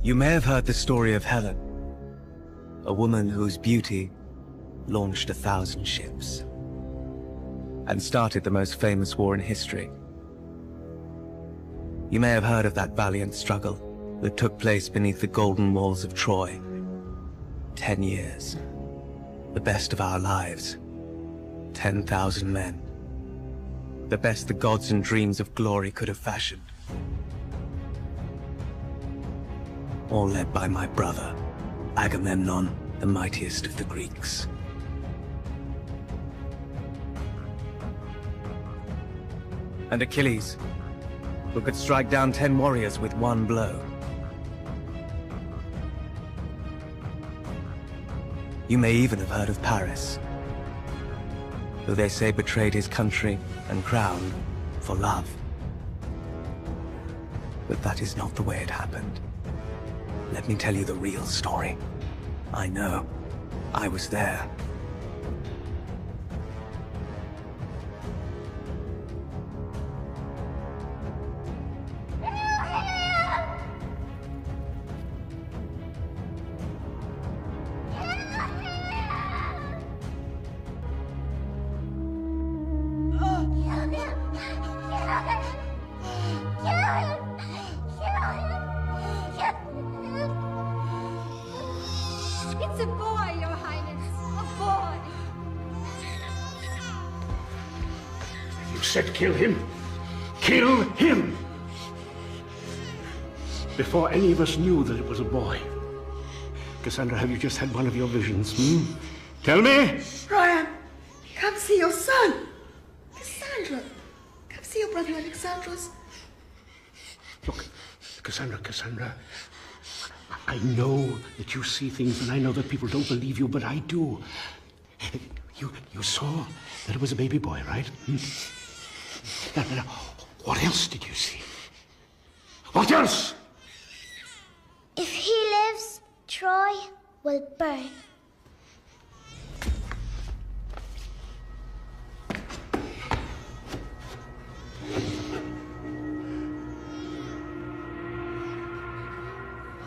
You may have heard the story of Helen, a woman whose beauty launched 1,000 ships and started the most famous war in history. You may have heard of that valiant struggle that took place beneath the golden walls of Troy. 10 years, the best of our lives, 10,000 men, the best the gods and dreams of glory could have fashioned. All led by my brother, Agamemnon, the mightiest of the Greeks. And Achilles, who could strike down 10 warriors with one blow. You may even have heard of Paris, who they say betrayed his country and crown for love. But that is not the way it happened. Let me tell you the real story. I know. I was there. It's a boy, Your Highness. A boy. You said kill him. Kill him! Before any of us knew that it was a boy. Cassandra, have you just had one of your visions, Tell me! Priam, come see your son. Cassandra, come see your brother Alexandros. Look, Cassandra, I know that you see things, and I know that people don't believe you, but I do. You saw that it was a baby boy, right? Now, what else did you see? What else? If he lives, Troy will burn.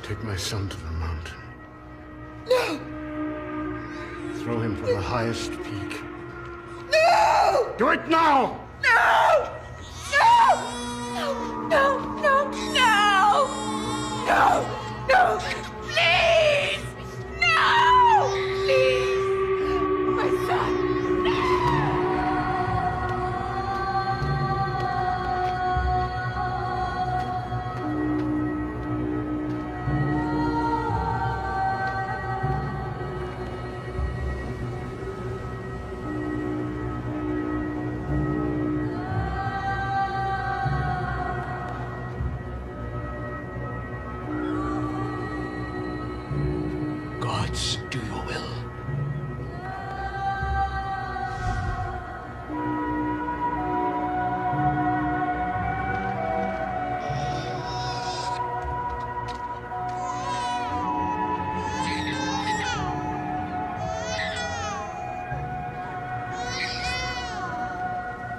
Take my son to the mountain. No! Throw him from the highest peak. No! Do it now! No! No! No! No! No! No! No! Please! No! Please! My son! Gods, do your will.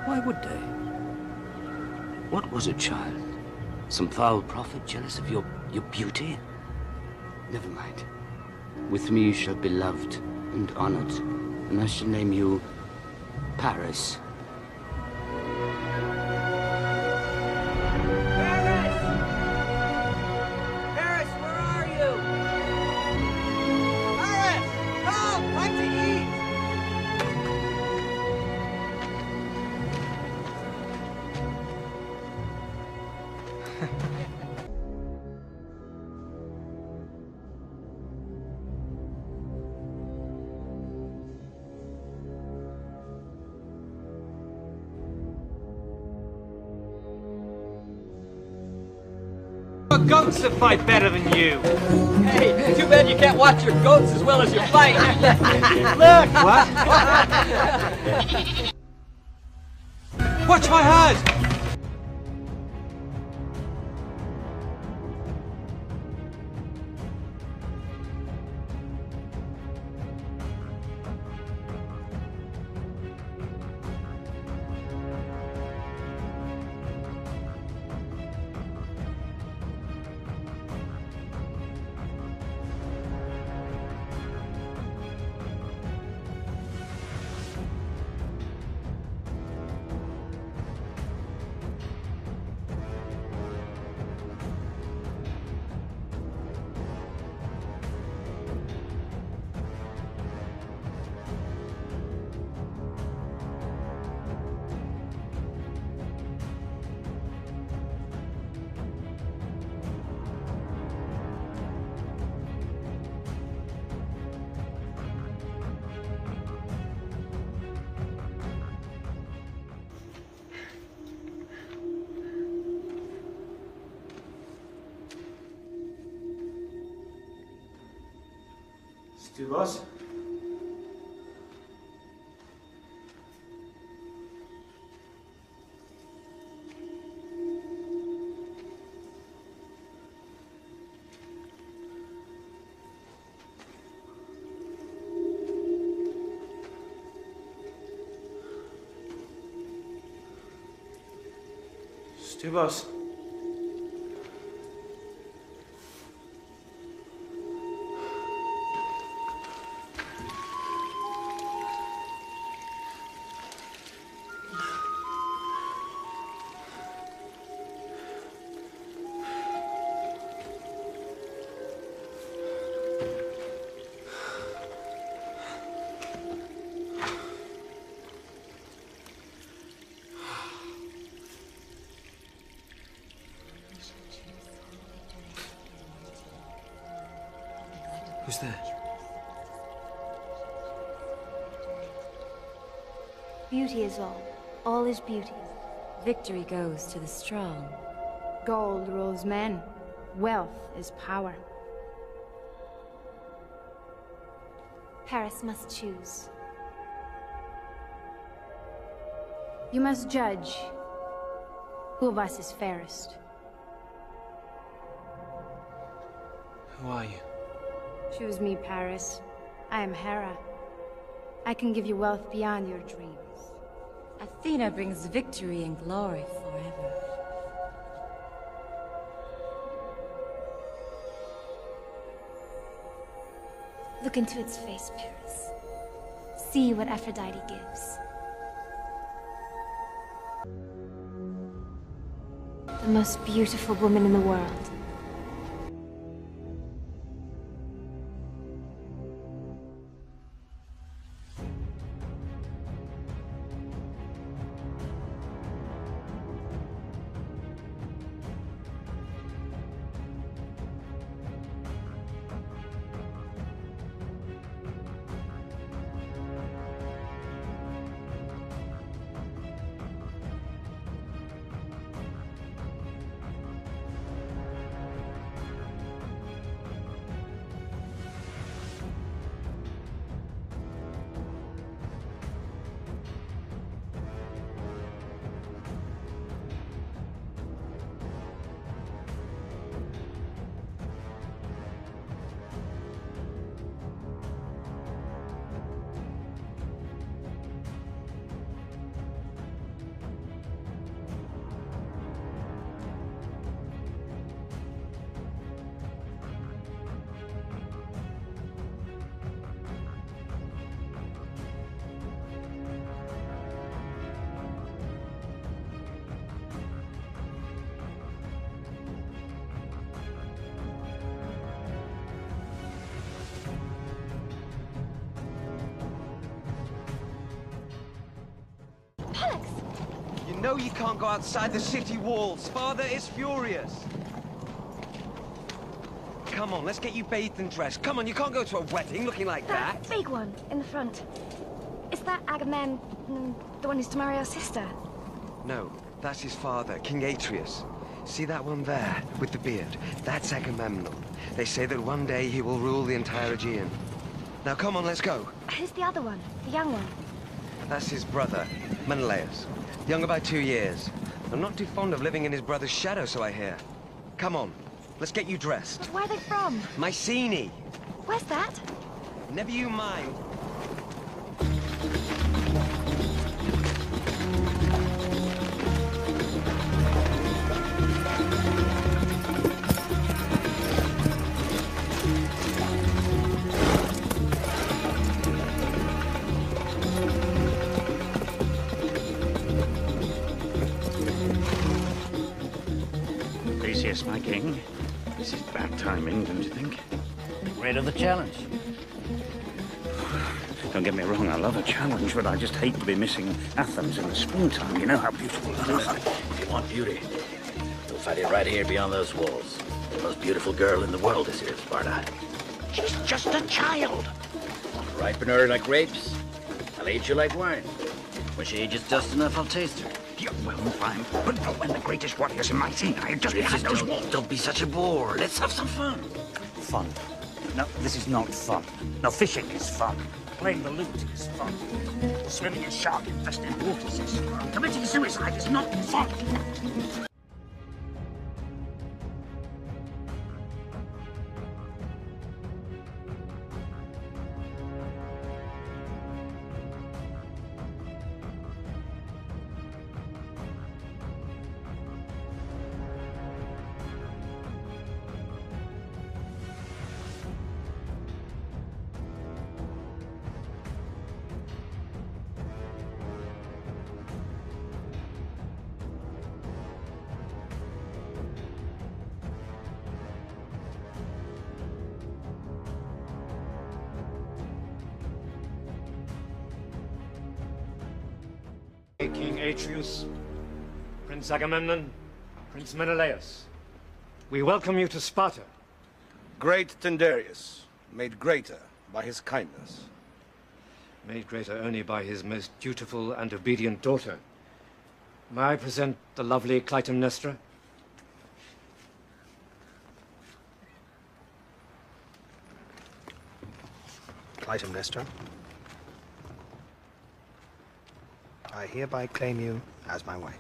Why would they? What was it, child? Some foul prophet jealous of your beauty? Never mind. With me you shall be loved and honored, and I shall name you Paris. Paris, where are you? Paris, come, time to eat. Goats that fight better than you. Hey, too bad you can't watch your goats as well as you fight. Look! What? Watch my hand! Still boss? Still boss? Who's there? Beauty is all. All is beauty. Victory goes to the strong. Gold rules men. Wealth is power. Paris must choose. You must judge who of us is fairest. Who are you? Choose me, Paris. I am Hera. I can give you wealth beyond your dreams. Athena brings victory and glory forever. Look into its face, Paris. See what Aphrodite gives. The most beautiful woman in the world. You know you can't go outside the city walls. Father is furious. Come on, let's get you bathed and dressed. Come on, you can't go to a wedding looking like that. That big one in the front. Is that Agamemnon, the one who's to marry our sister? No, that's his father, King Atreus. See that one there, with the beard? That's Agamemnon. They say that one day he will rule the entire Aegean. Now come on, let's go. Who's the other one? The young one? That's his brother, Menelaus. Young about 2 years. I'm not too fond of living in his brother's shadow, so I hear. Come on, let's get you dressed. But where are they from? Mycenae. Where's that? Never you mind. Odysseus, my king. This is bad timing, don't you think? Great of the challenge. Don't get me wrong, I love a challenge, but I just hate to be missing Athens in the springtime. You know how beautiful that is. If you want beauty, you'll find it right here beyond those walls. The most beautiful girl in the world is here, Sparta. She's just a child. I'll ripen her like grapes. I'll age her like wine. When she ages just enough, I'll taste her. Yeah, well, fine. But not when the greatest warriors in Mycenae are just behind those walls. Don't be such a bore. Let's have some fun. Fun. No, this is not fun. No, fishing is fun. Playing the lute is fun. Swimming in shark-infested waters is fun. Committing suicide is not fun. King Atreus, Prince Agamemnon, Prince Menelaus, we welcome you to Sparta. Great Tyndareus, made greater by his kindness. Made greater only by his most dutiful and obedient daughter. May I present the lovely Clytemnestra? Clytemnestra, I hereby claim you as my wife.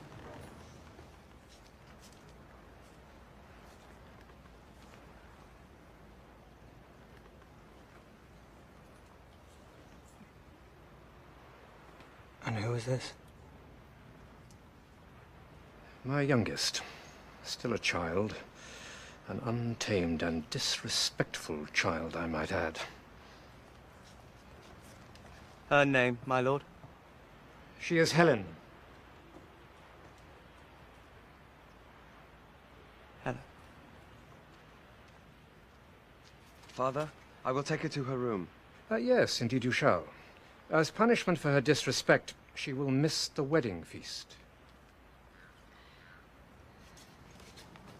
And who is this? My youngest. Still a child. An untamed and disrespectful child, I might add. Her name, my lord? She is Helen. Helen. Father, I will take her to her room. Yes, indeed you shall. As punishment for her disrespect, she will miss the wedding feast.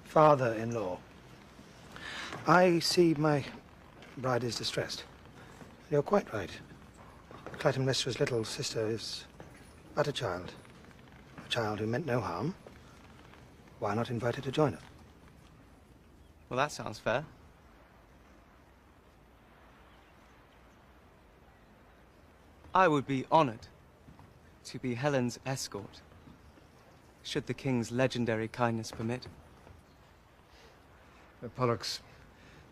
Father-in-law, I see my bride is distressed. You're quite right. Clytemnestra's little sister is but a child who meant no harm. Why not invite her to join us? Well, that sounds fair. I would be honored to be Helen's escort, should the king's legendary kindness permit. Pollux,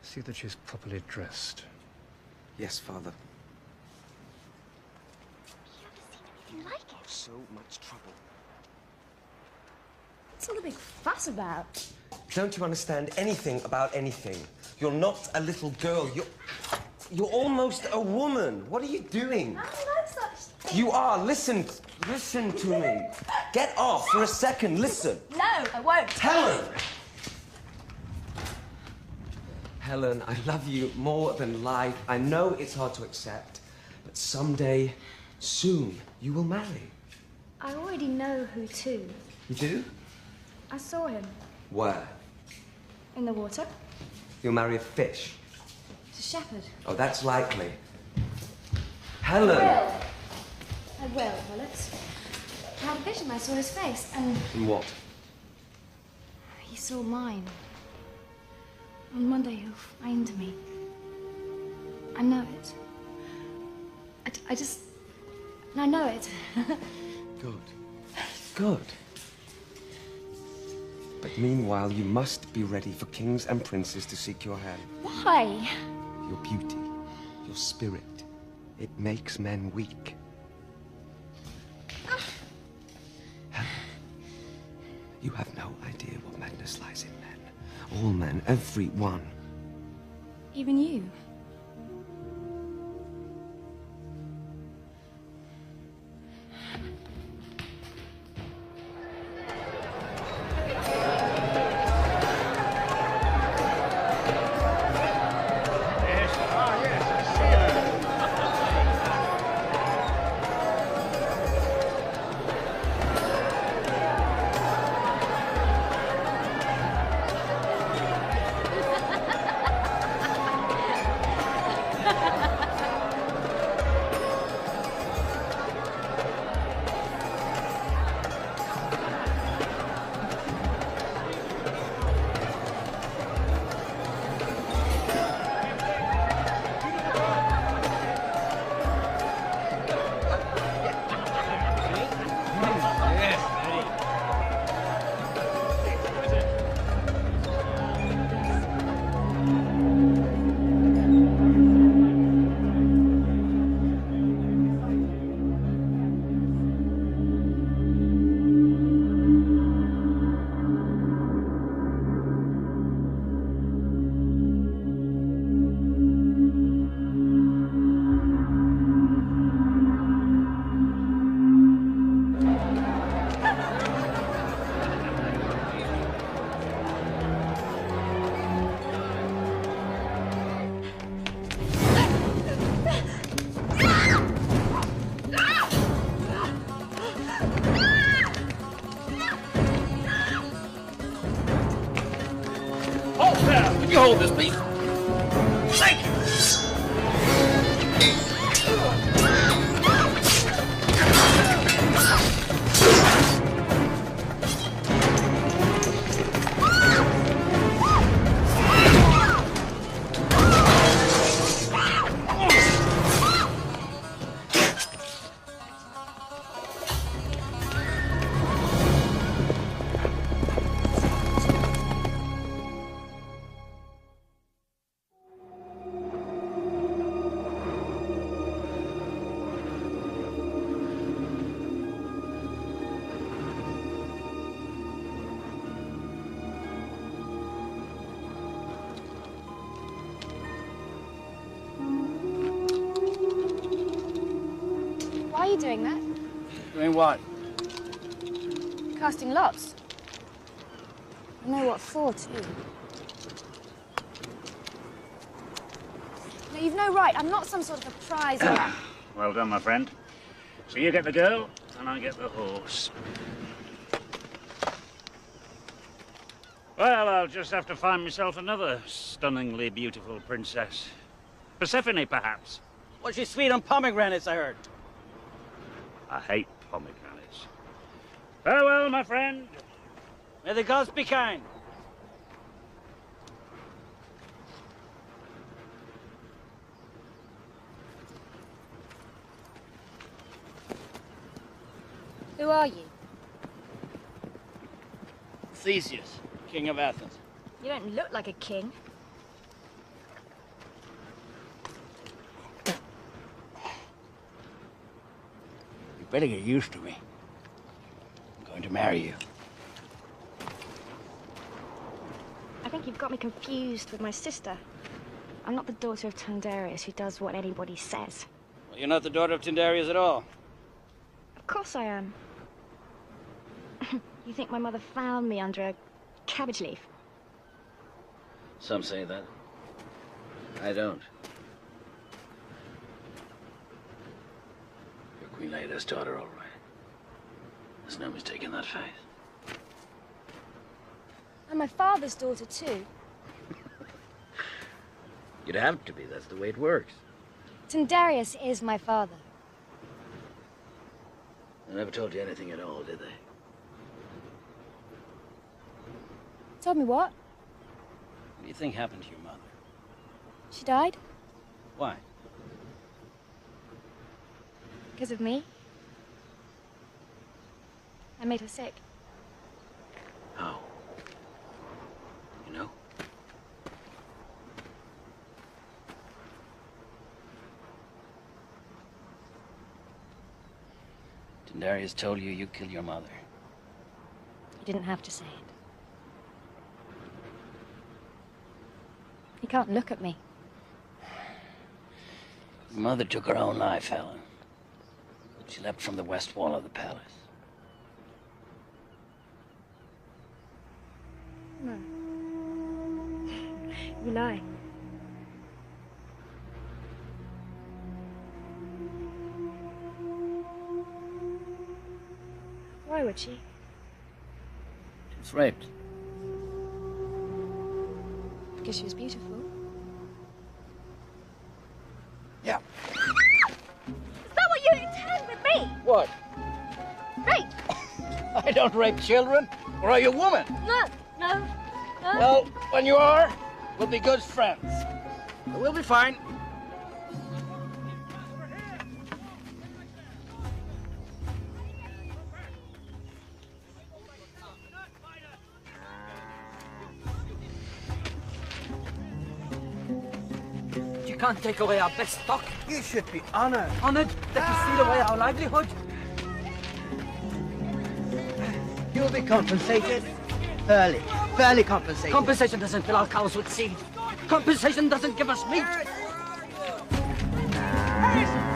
see that she's properly dressed. Yes, Father. Like it. So much trouble. What's all the big fuss about? Don't you understand anything about anything? You're not a little girl. You're almost a woman. What are you doing? I don't know such things. You are. Listen to me. Get off for a second. Listen. No, I won't. Helen! Helen, I love you more than life. I know it's hard to accept, but someday, soon, you will marry. I already know who to. You do? I saw him. Where? In the water. You'll marry a fish. It's a shepherd. Oh, that's likely. Helen! I will, Pollux. I had a vision. I saw his face, and And what? he saw mine. On Monday, he'll find me. I know it. I know it. Good. Good. But meanwhile, you must be ready for kings and princes to seek your hand. Why? Your beauty, your spirit, it makes men weak. Helen, you have no idea what madness lies in men. All men, every one. Even you. hold this, please. Thank you. Why are you doing that? Doing what? Casting lots. I know what for, too. No, you've no right. I'm not some sort of a prize. Well done, my friend. So you get the girl, and I get the horse. Well, I'll just have to find myself another stunningly beautiful princess. Persephone, perhaps. Well, she's sweet on pomegranates, I heard. I hate pomegranates. Farewell, my friend. May the gods be kind. Who are you? Theseus, king of Athens. You don't look like a king. You better get used to me. I'm going to marry you. I think you've got me confused with my sister. I'm not the daughter of Tyndareus who does what anybody says. Well, you're not the daughter of Tyndareus at all. Of course I am. You think my mother found me under a cabbage leaf? Some say that. I don't. You're Queen Leda's daughter, all right. There's no mistaking that face. I'm my father's daughter, too. You'd have to be. That's the way it works. Tyndareus is my father. They never told you anything at all, did they? Told me what? What do you think happened to your mother? She died? Why? Because of me. I made her sick. How? You know? Tyndareus told you you killed your mother. You didn't have to say it. You can't look at me. Your mother took her own life, Helen. She leapt from the west wall of the palace. No. You lie. Why would she? She was raped. Because she was beautiful. Yeah. Is that what you intend with me? What? Rape? I don't rape children. Or are you a woman? No, no, no. Well, when you are, we'll be good friends. We'll be fine. You can't take away our best stock. You should be honored. Honored that you steal away our livelihood. You'll be compensated. Fairly compensated. Compensation doesn't fill our cows with seed. Compensation doesn't give us meat.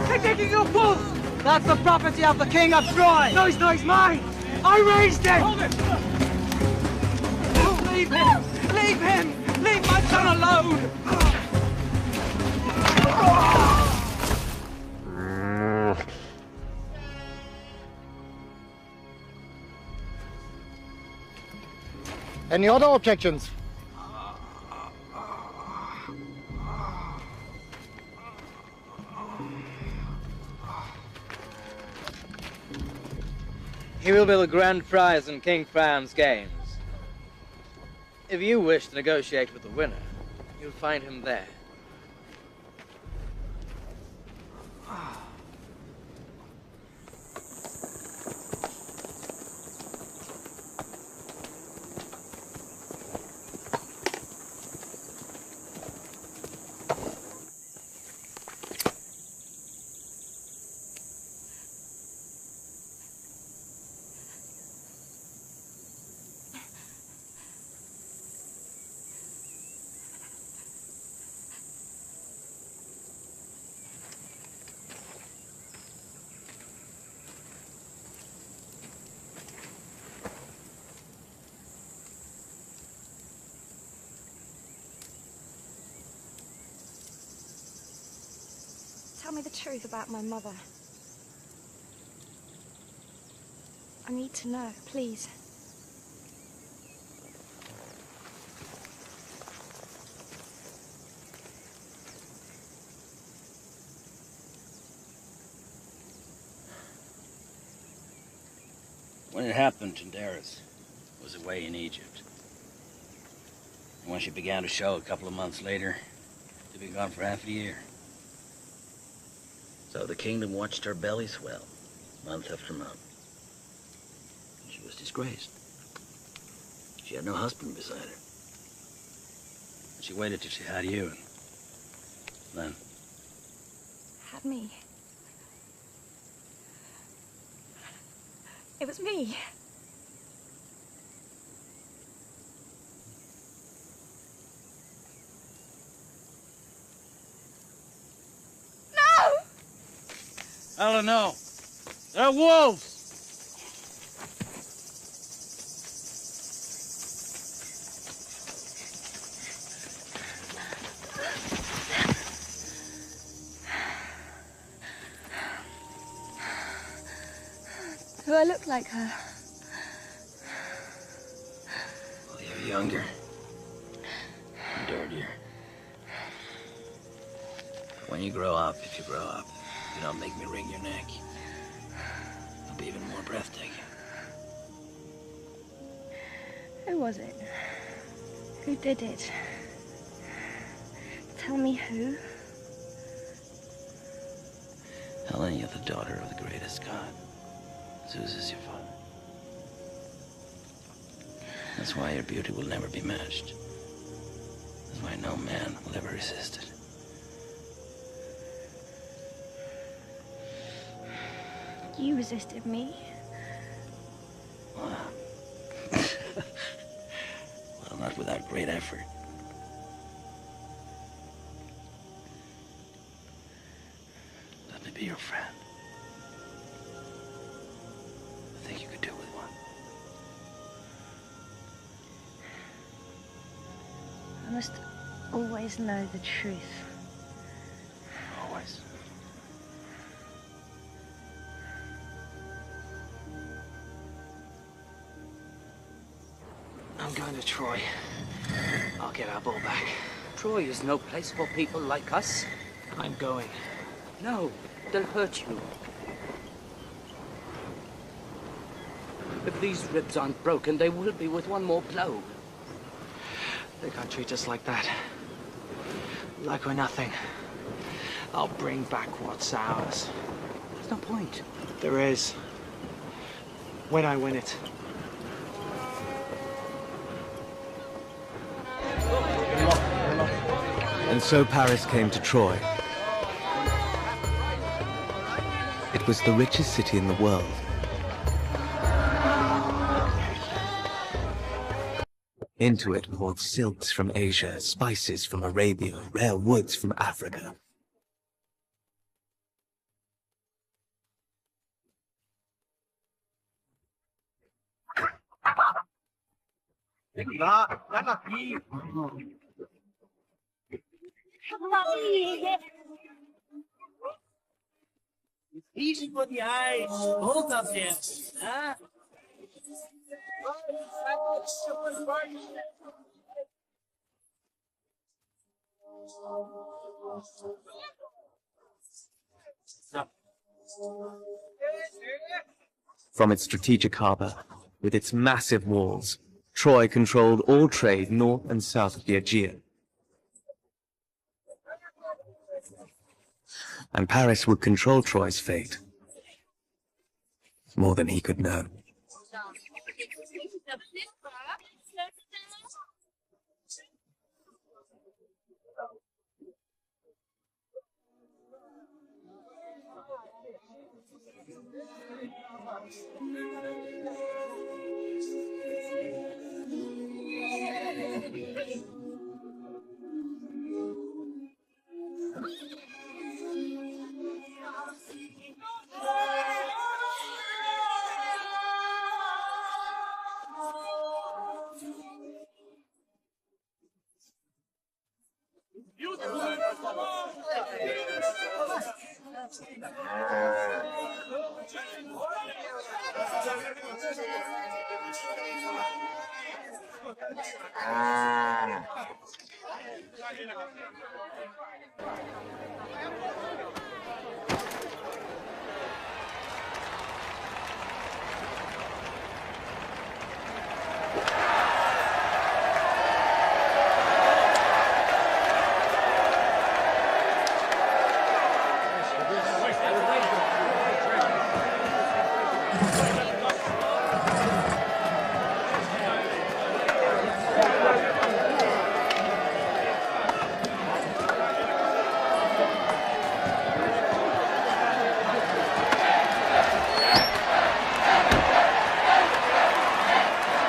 They're taking your wolf! That's the property of the king of Troy! No, it's not, it's mine! I raised him! Hold it! Leave him! Leave him! Leave my son alone! Any other objections? He will be the grand prize in King Priam's games. If you wish to negotiate with the winner, you'll find him there. Tell me the truth about my mother. I need to know, please. When it happened, Tyndaris was away in Egypt. And when she began to show a couple of months later, she'd been gone for half a year. So the kingdom watched her belly swell, month after month. She was disgraced. She had no husband beside her. She waited till she had you, and then... Had me. It was me. Helen, no. They're wolves! Do I look like her? Well, you're younger. And dirtier. But when you grow up, if you grow up, you don't make me wring your neck. It'll be even more breathtaking. Who was it? Who did it? Tell me who. Helen, you're the daughter of the greatest god. Zeus is your father. That's why your beauty will never be matched. That's why no man will ever resist it. You resisted me. Well, not without great effort. Let me be your friend. I think you could do with one. I must always know the truth. Always. I'm going to Troy. I'll get our ball back. Troy is no place for people like us. I'm going. No, they'll hurt you. If these ribs aren't broken, they will be with one more blow. They can't treat us like that. Like we're nothing. I'll bring back what's ours. There's no point. There is. When I win it. And so Paris came to Troy. It was the richest city in the world. Into it poured silks from Asia, spices from Arabia, rare woods from Africa. Easy for the eyes, both of them. Huh? From its strategic harbor, with its massive walls, Troy controlled all trade north and south of the Aegean. And Paris would control Troy's fate more than he could know.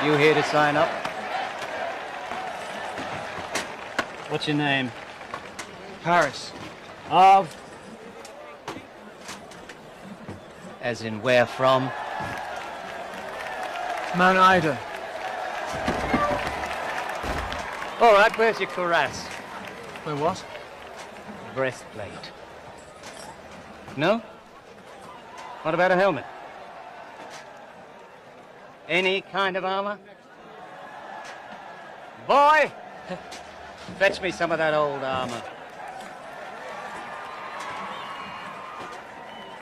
You here to sign up? What's your name? Paris. Of? As in where from? Mount Ida. All right, where's your cuirass? Where what? Breastplate. No? What about a helmet? Any kind of armor? Boy! Fetch me some of that old armor.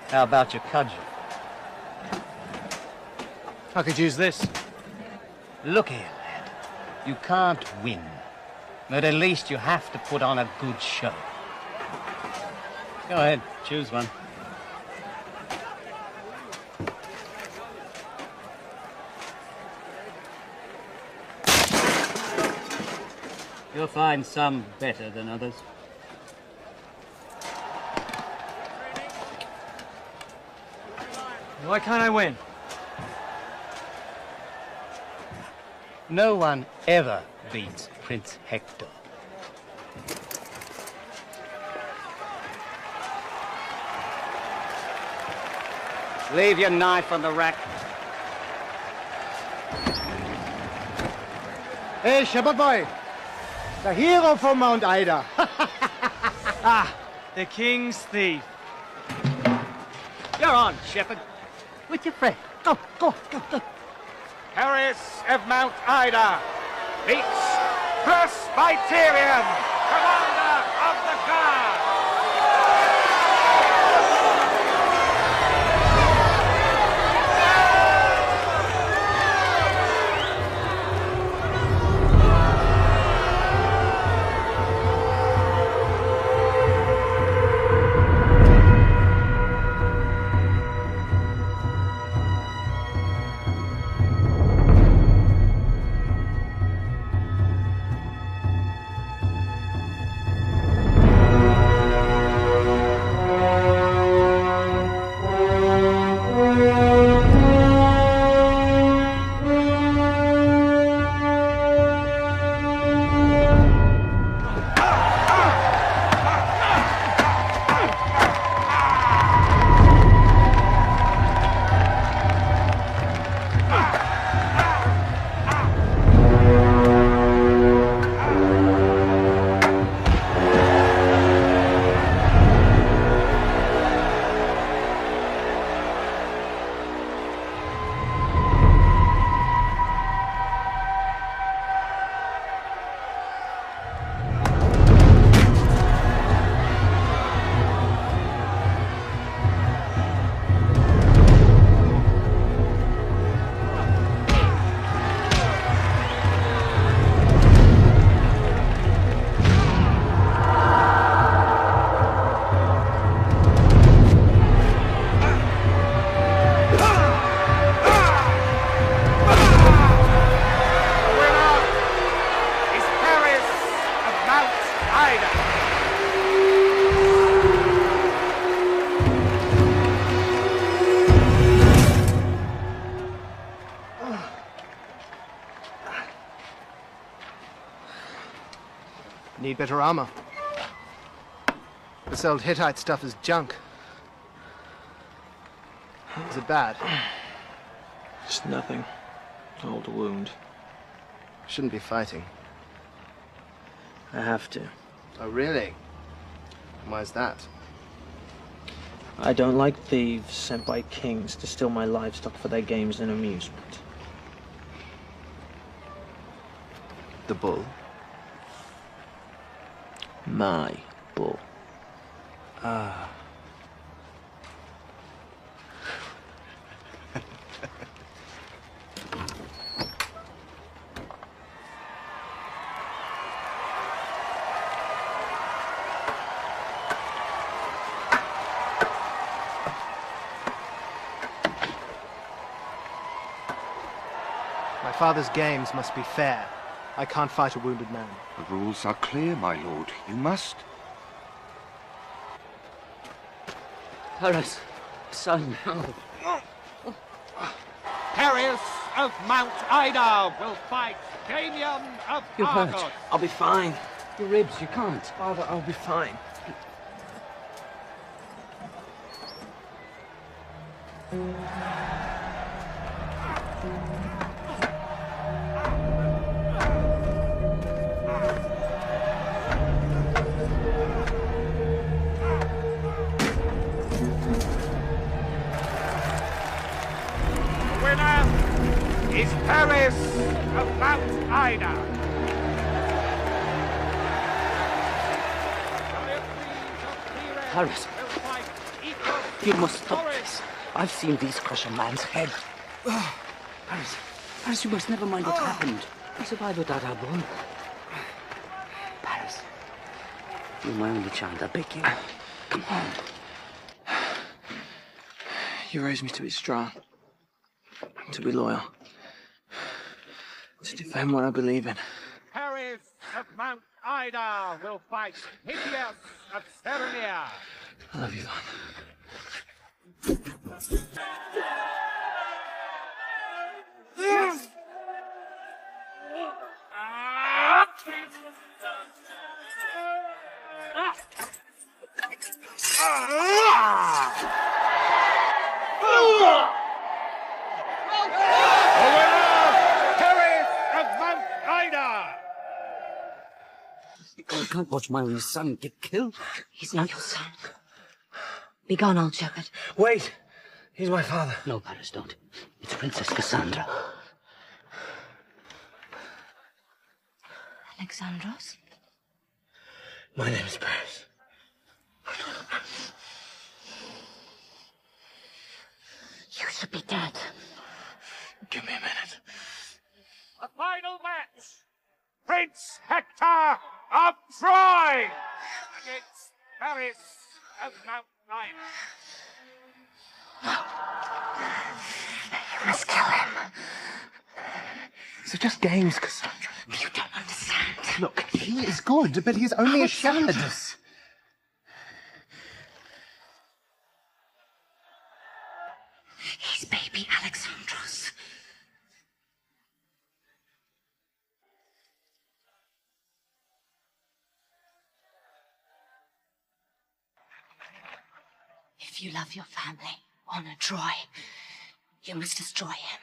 How about your cudgel? I could use this. Look here, lad. You can't win. But at least you have to put on a good show. Go ahead, choose one. You'll find some better than others. Why can't I win? No one ever beats Prince Hector. Leave your knife on the rack. Hey, Shepherd Boy! The hero from Mount Ida. Ah, the king's thief. You're on, Shepherd. With your friend. Go, go, go, go. Paris of Mount Ida meets Presbyterian, commander of the guard. Ida! Need better armor. This old Hittite stuff is junk. Is it bad? It's nothing. Old wound. Shouldn't be fighting. I have to. Oh, really? Why's that? I don't like thieves sent by kings to steal my livestock for their games and amusement. The bull? My bull. Ah. My father's games must be fair. I can't fight a wounded man. The rules are clear, my lord. You must. Paris, son. Paris of Mount Ida will fight Damian of You're Argos. hurt. I'll be fine. Your ribs, you can't. Father, I'll be fine. The winner is Paris of Mount Ida. Paris, you must stop this. I've seen these crush a man's head. Paris, you must never mind what happened. We survived without our bull. Paris, you're my only child. I beg you. Come on. You raised me to be strong, to be loyal, to defend what I believe in. Paris of Mount Ida will fight Hideus of Serenia. I love you, Father. Paris of Mount Ida. I can't watch my own son get killed. He's not your son. Be gone, old shepherd. Wait! He's my father. No, Paris, don't. It's Princess Cassandra. Alexandros? My name is Paris. You should be dead. Give me a minute. The final match. Prince Hector of Troy against Paris of Mount Ida. You must kill him. These are just games, Cassandra. You don't understand. Look, he is good, but he's only a shepherd. He's baby Alexandros. If you love your family, honor Troy, you must destroy him.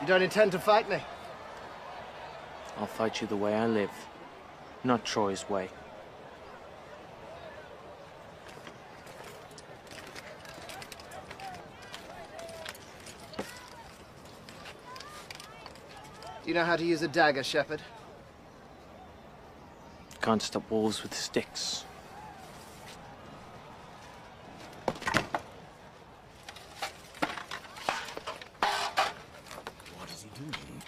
You don't intend to fight me? I'll fight you the way I live, not Troy's way. Do you know how to use a dagger, shepherd? Can't stop wolves with sticks. What is he doing?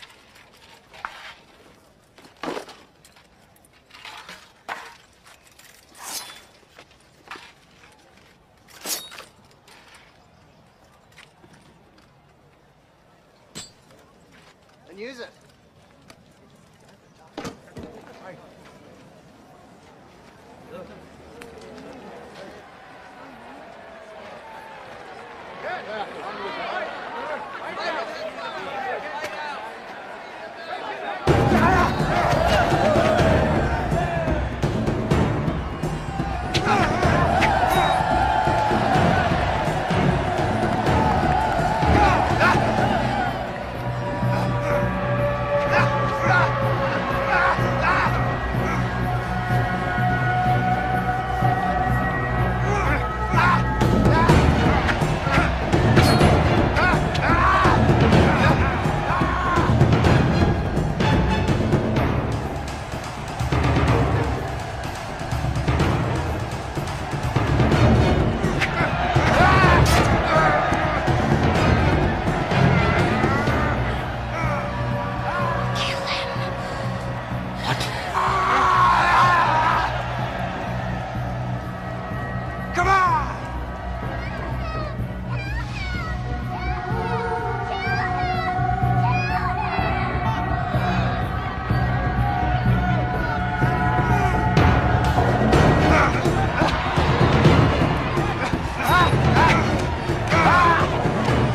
use it.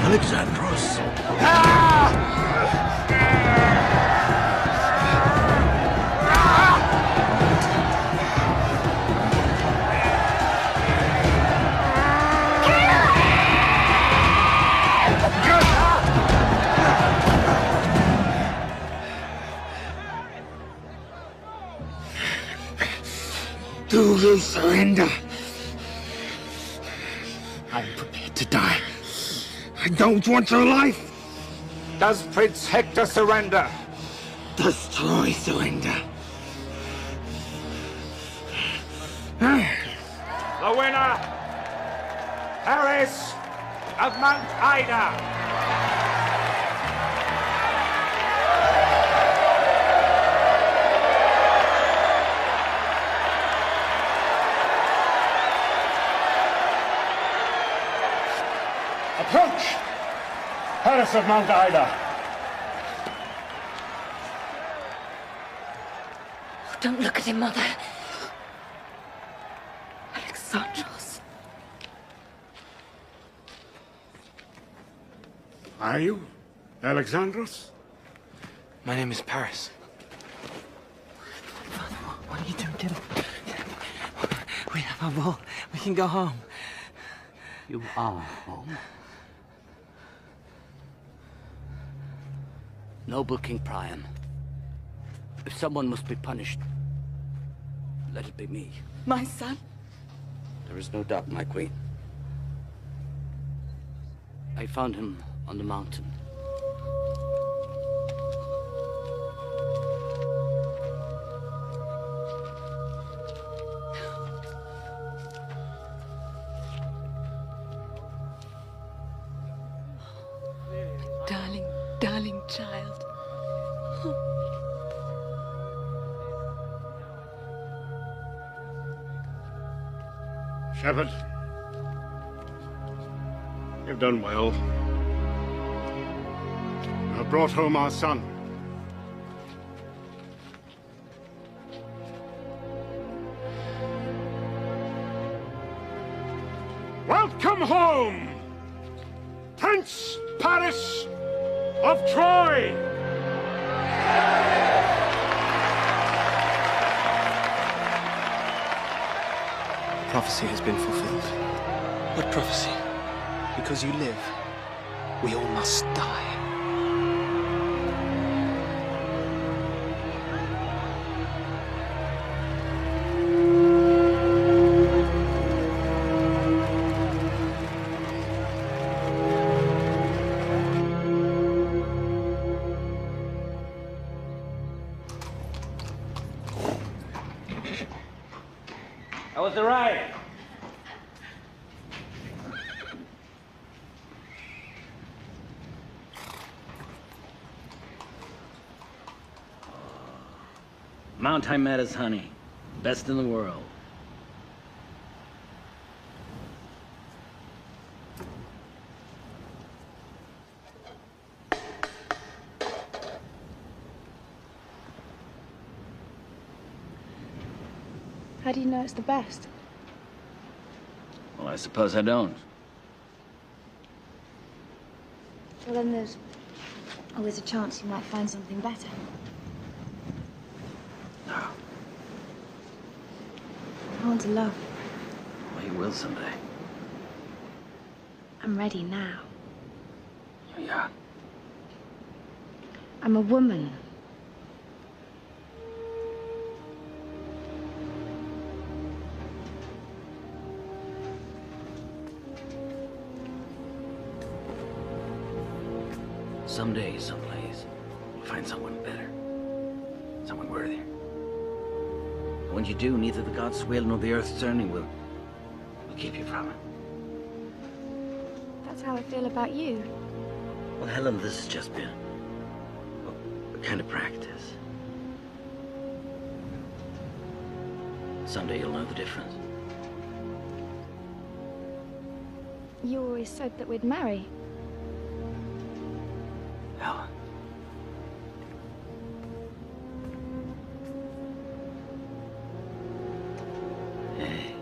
Alexandros. Do you surrender? I'm prepared to die. I don't want your life. Does Prince Hector surrender? Does Troy surrender? The winner, Paris of Mount Ida. Approach! Paris of Mount Ida. Don't look at him, Mother. Alexandros. Are you Alexandros? My name is Paris. Father, what are you doing? Get up. We have our ball. We can go home. You are home. Noble King Priam, if someone must be punished, let it be me. My son? There is no doubt, my queen. I found him on the mountain. Darling, darling child. Shepherd, you've done well. You have brought home our son. Welcome home, Prince Paris of Troy! Prophecy has been fulfilled. What prophecy? Because you live, we all must die. How was the ride? Mount Hymetta's honey. Best in the world. How do you know it's the best? Well, I suppose I don't. Well, then there's always a chance you might find something better. No. I want to love. Well, you will someday. I'm ready now. You're young. I'm a woman. Someday, someplace, we'll find someone better. Someone worthier. And when you do, neither the God's will nor the earth's turning will keep you from it. That's how I feel about you. Well, Helen, this has just been a kind of practice. Someday you'll know the difference. You always said that we'd marry. Helen. Hey.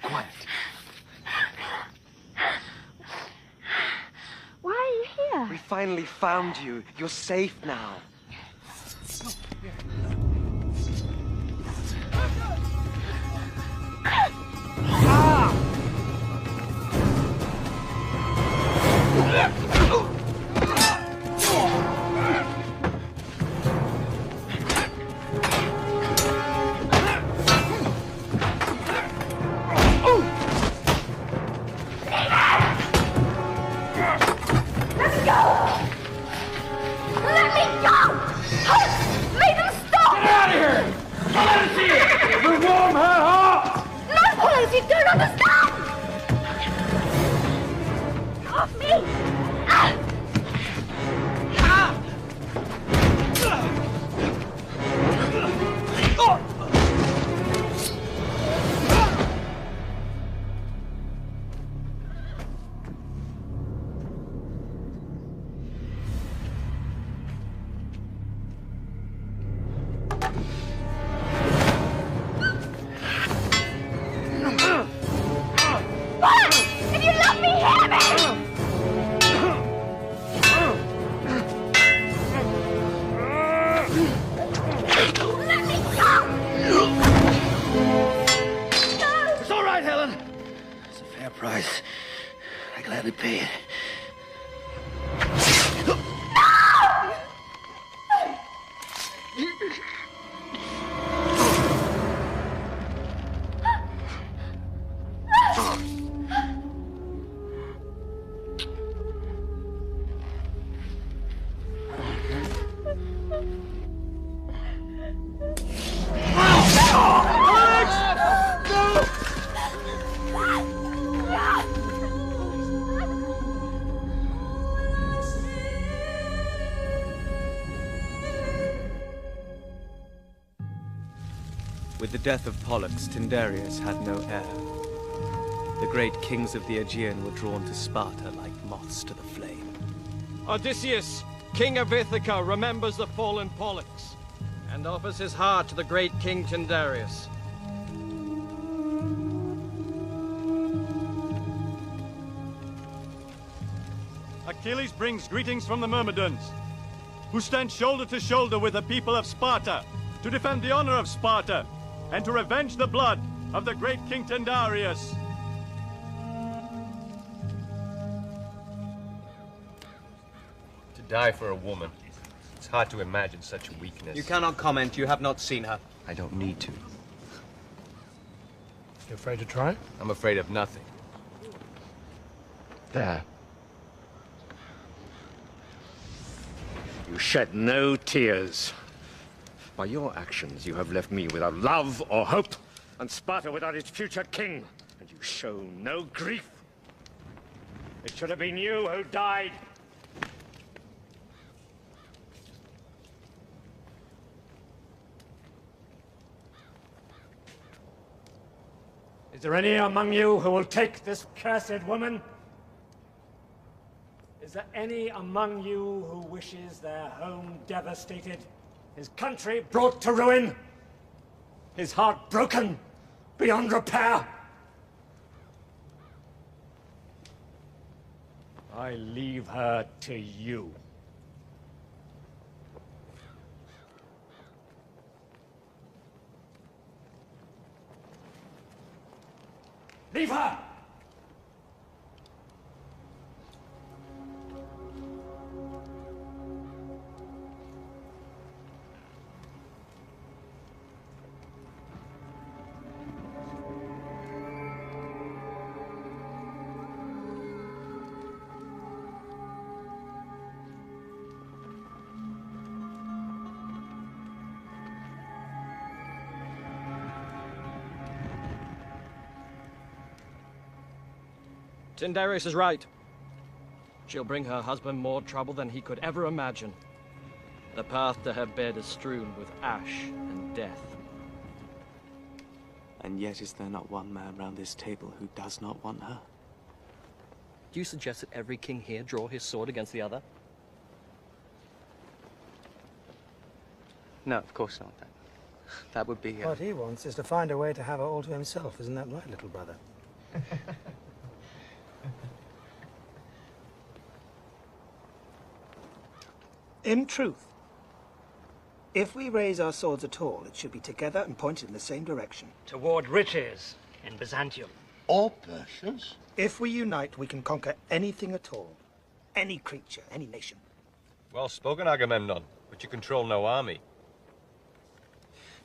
Quiet. Why are you here? We finally found you. You're safe now. Price. I gladly pay it. With the death of Pollux, Tyndareus had no heir. The great kings of the Aegean were drawn to Sparta like moths to the flame. Odysseus, king of Ithaca, remembers the fallen Pollux and offers his heart to the great King Tyndareus. Achilles brings greetings from the Myrmidons, who stand shoulder to shoulder with the people of Sparta to defend the honor of Sparta and to revenge the blood of the great King Tyndareus. To die for a woman. It's hard to imagine such weakness. You cannot comment. You have not seen her. I don't need to. You afraid to try? I'm afraid of nothing. There. You shed no tears. By your actions, you have left me without love or hope, and Sparta without its future king. And you show no grief. It should have been you who died. Is there any among you who will take this cursed woman? Is there any among you who wishes their home devastated, his country brought to ruin, his heart broken beyond repair? I leave her to you. Leave her! Tyndareus is right. She'll bring her husband more trouble than he could ever imagine. The path to her bed is strewn with ash and death. And yet is there not one man round this table who does not want her? Do you suggest that every king here draw his sword against the other? No, of course not. That would be... What he wants is to find a way to have her all to himself. Isn't that right, little brother? In truth, if we raise our swords at all, it should be together and pointed in the same direction. Toward riches in Byzantium. Or Persians? If we unite, we can conquer anything at all. Any creature, any nation. Well spoken, Agamemnon, but you control no army.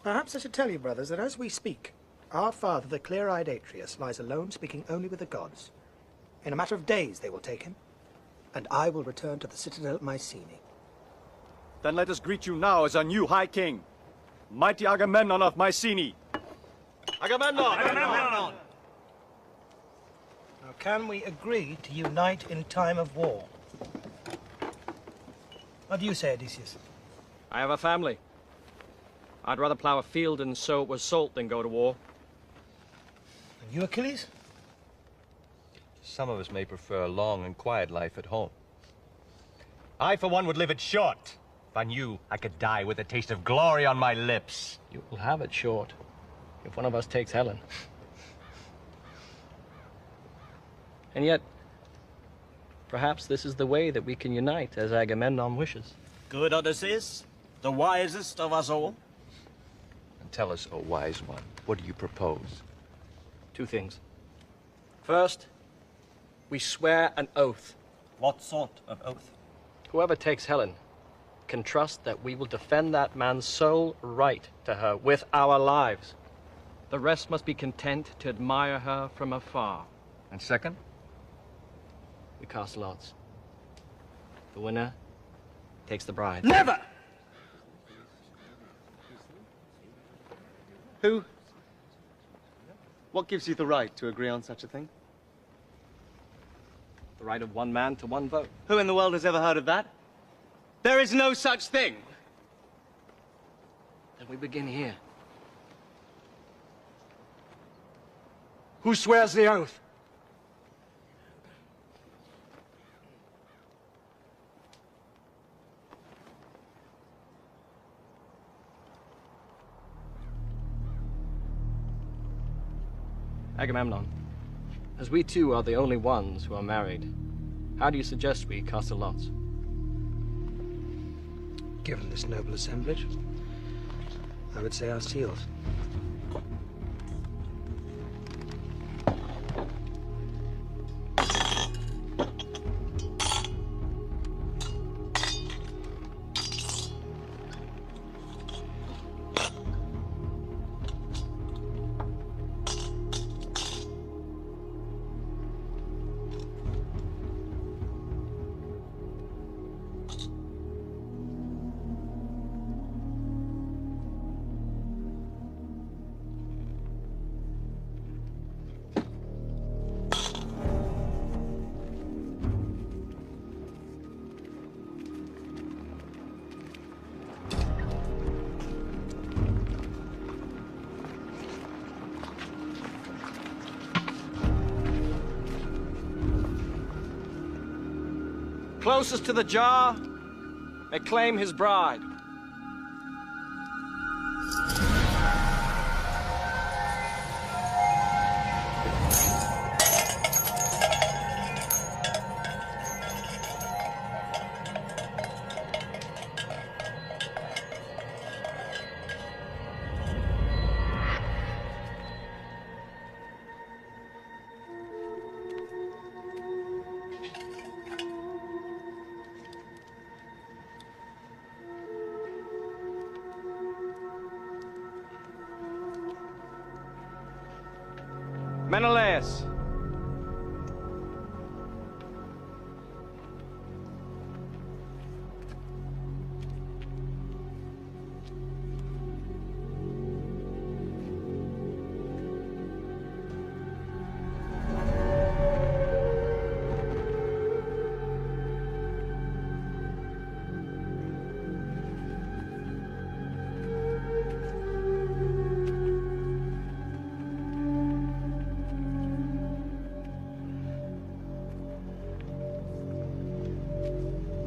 Perhaps I should tell you, brothers, that as we speak, our father, the clear-eyed Atreus, lies alone, speaking only with the gods. In a matter of days they will take him, and I will return to the citadel at Mycenae. Then let us greet you now as our new High King, mighty Agamemnon of Mycenae. Agamemnon! Agamemnon! Now, can we agree to unite in time of war? What do you say, Odysseus? I have a family. I'd rather plow a field and sow it with salt than go to war. And you, Achilles? Some of us may prefer a long and quiet life at home. I, for one, would live it short. If I knew I could die with a taste of glory on my lips. You will have it short, if one of us takes Helen. And yet, perhaps this is the way that we can unite as Agamemnon wishes. Good Odysseus, the wisest of us all. And tell us, O wise one, what do you propose? 2 things. First, we swear an oath. What sort of oath? Whoever takes Helen can trust that we will defend that man's sole right to her with our lives. The rest must be content to admire her from afar. And second? We cast lots. The winner takes the bride. Never! Who? What gives you the right to agree on such a thing? The right of one man to one vote. Who in the world has ever heard of that? There is no such thing. Then we begin here. Who swears the oath? Agamemnon, as we two are the only ones who are married, how do you suggest we cast a lots? Given this noble assemblage, I would say our seals. closest to the jar may claim his bride. Menelaus.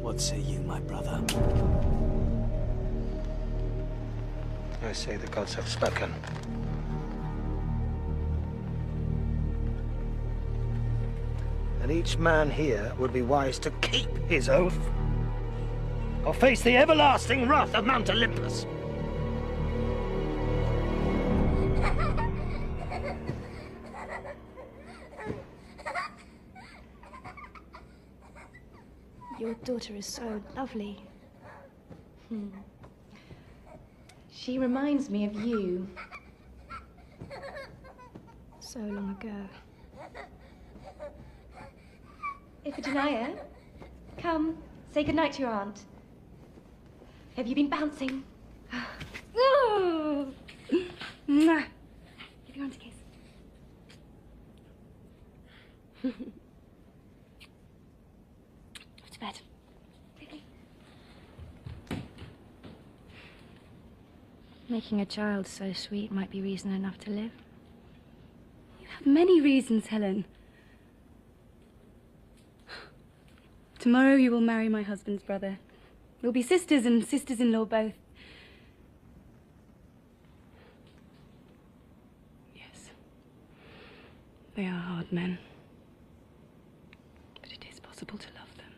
What say you, my brother? I say the gods have spoken. And each man here would be wise to keep his oath, or face the everlasting wrath of Mount Olympus. Your daughter is so lovely. She reminds me of you. So long ago. Iphigenia, come, say goodnight to your aunt. Have you been bouncing? Oh. Mwah. Give your aunt a kiss. Off to bed. Quickly. Making a child so sweet might be reason enough to live. You have many reasons, Helen. Tomorrow you will marry my husband's brother. We'll be sisters and sisters-in-law both. Yes. They are hard men. But it is possible to love them.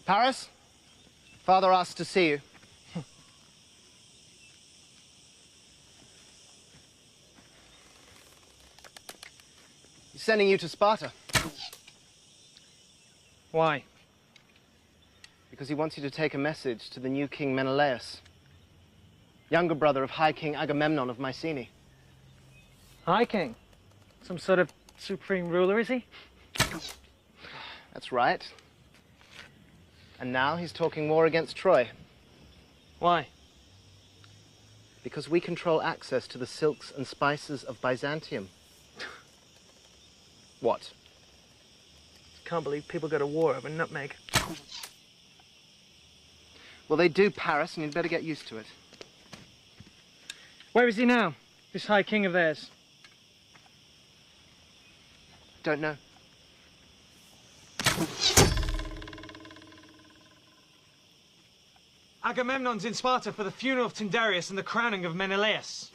Paris? Father asked to see you. He's sending you to Sparta. Why? Because he wants you to take a message to the new king Menelaus, younger brother of High King Agamemnon of Mycenae. High King? Some sort of supreme ruler, is he? That's right. And now he's talking war against Troy. Why? Because we control access to the silks and spices of Byzantium. What? Can't believe people go to war over nutmeg. Well, they do, Paris, and you'd better get used to it. Where is he now, this High King of theirs? Don't know. Agamemnon's in Sparta for the funeral of Tyndareus and the crowning of Menelaus.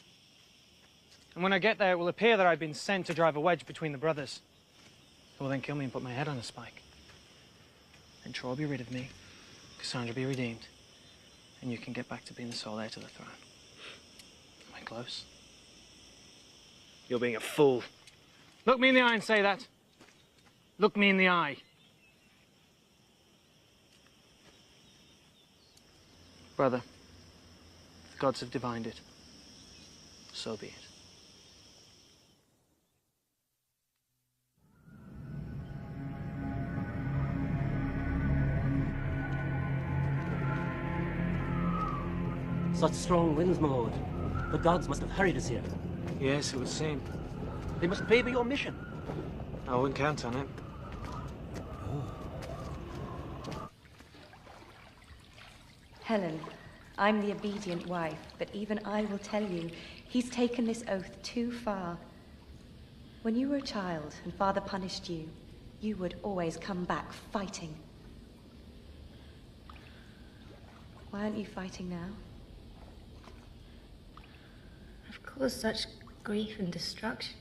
And when I get there, it will appear that I've been sent to drive a wedge between the brothers. They will then kill me and put my head on a spike. Then Troy will be rid of me, Cassandra will be redeemed, and you can get back to being the sole heir to the throne. Am I close? You're being a fool. Look me in the eye and say that. Look me in the eye. Brother, the gods have divined it. So be it. Such strong winds, my lord. The gods must have hurried us here. Yes, it would seem. They must favor your mission. I wouldn't count on it. Helen, I'm the obedient wife, but even I will tell you, he's taken this oath too far. When you were a child and Father punished you, you would always come back fighting. Why aren't you fighting now? I've caused such grief and destruction.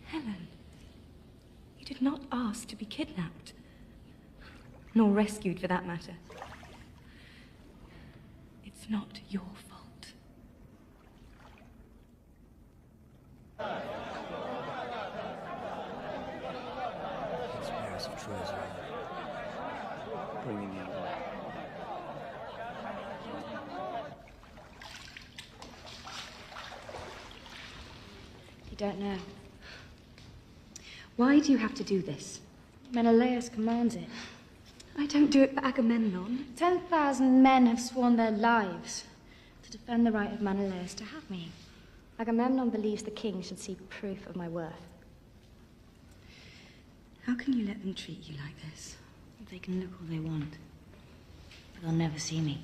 Helen, you did not ask to be kidnapped. Nor rescued, for that matter. It's not your fault. It's Paris of Troy's around. Bring in the envoy. You don't know. Why do you have to do this? Menelaus commands it. I don't do it for Agamemnon. 10,000 men have sworn their lives to defend the right of Menelaus to have me. Agamemnon believes the king should see proof of my worth. How can you let them treat you like this? They can look all they want, but they'll never see me.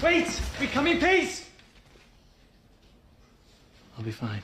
Wait! We come in peace! I'll be fine.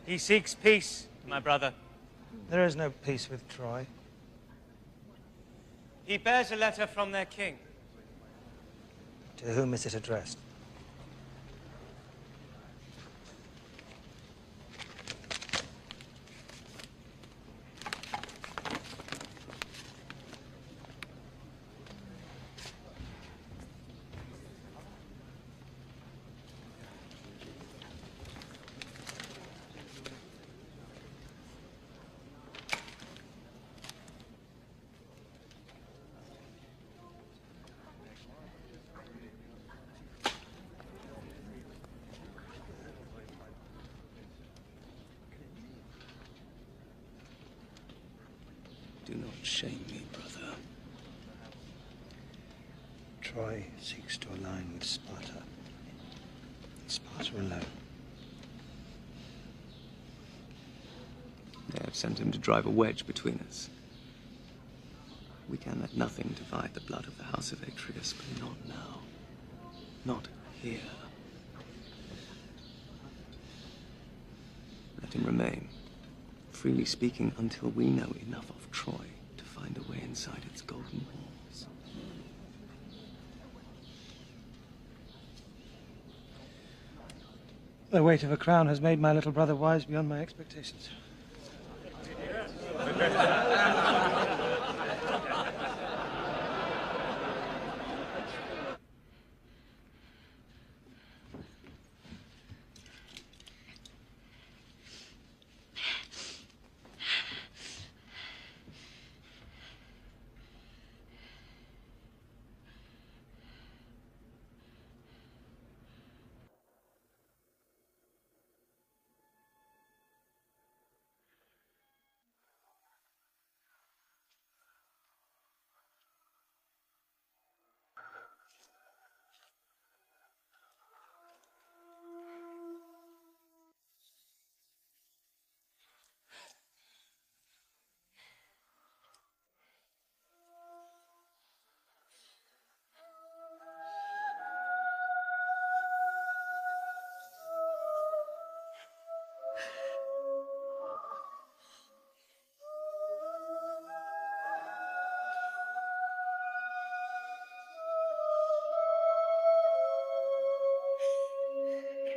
He seeks peace, my brother. There is no peace with Troy. He bears a letter from their king. To whom is it addressed? Do not shame me, brother. Troy seeks to align with Sparta. Sparta alone. They have sent him to drive a wedge between us. We can let nothing divide the blood of the House of Atreus, but not now. Not here. Let him remain, freely speaking until we know enough of Troy to find a way inside its golden walls. The weight of a crown has made my little brother wise beyond my expectations.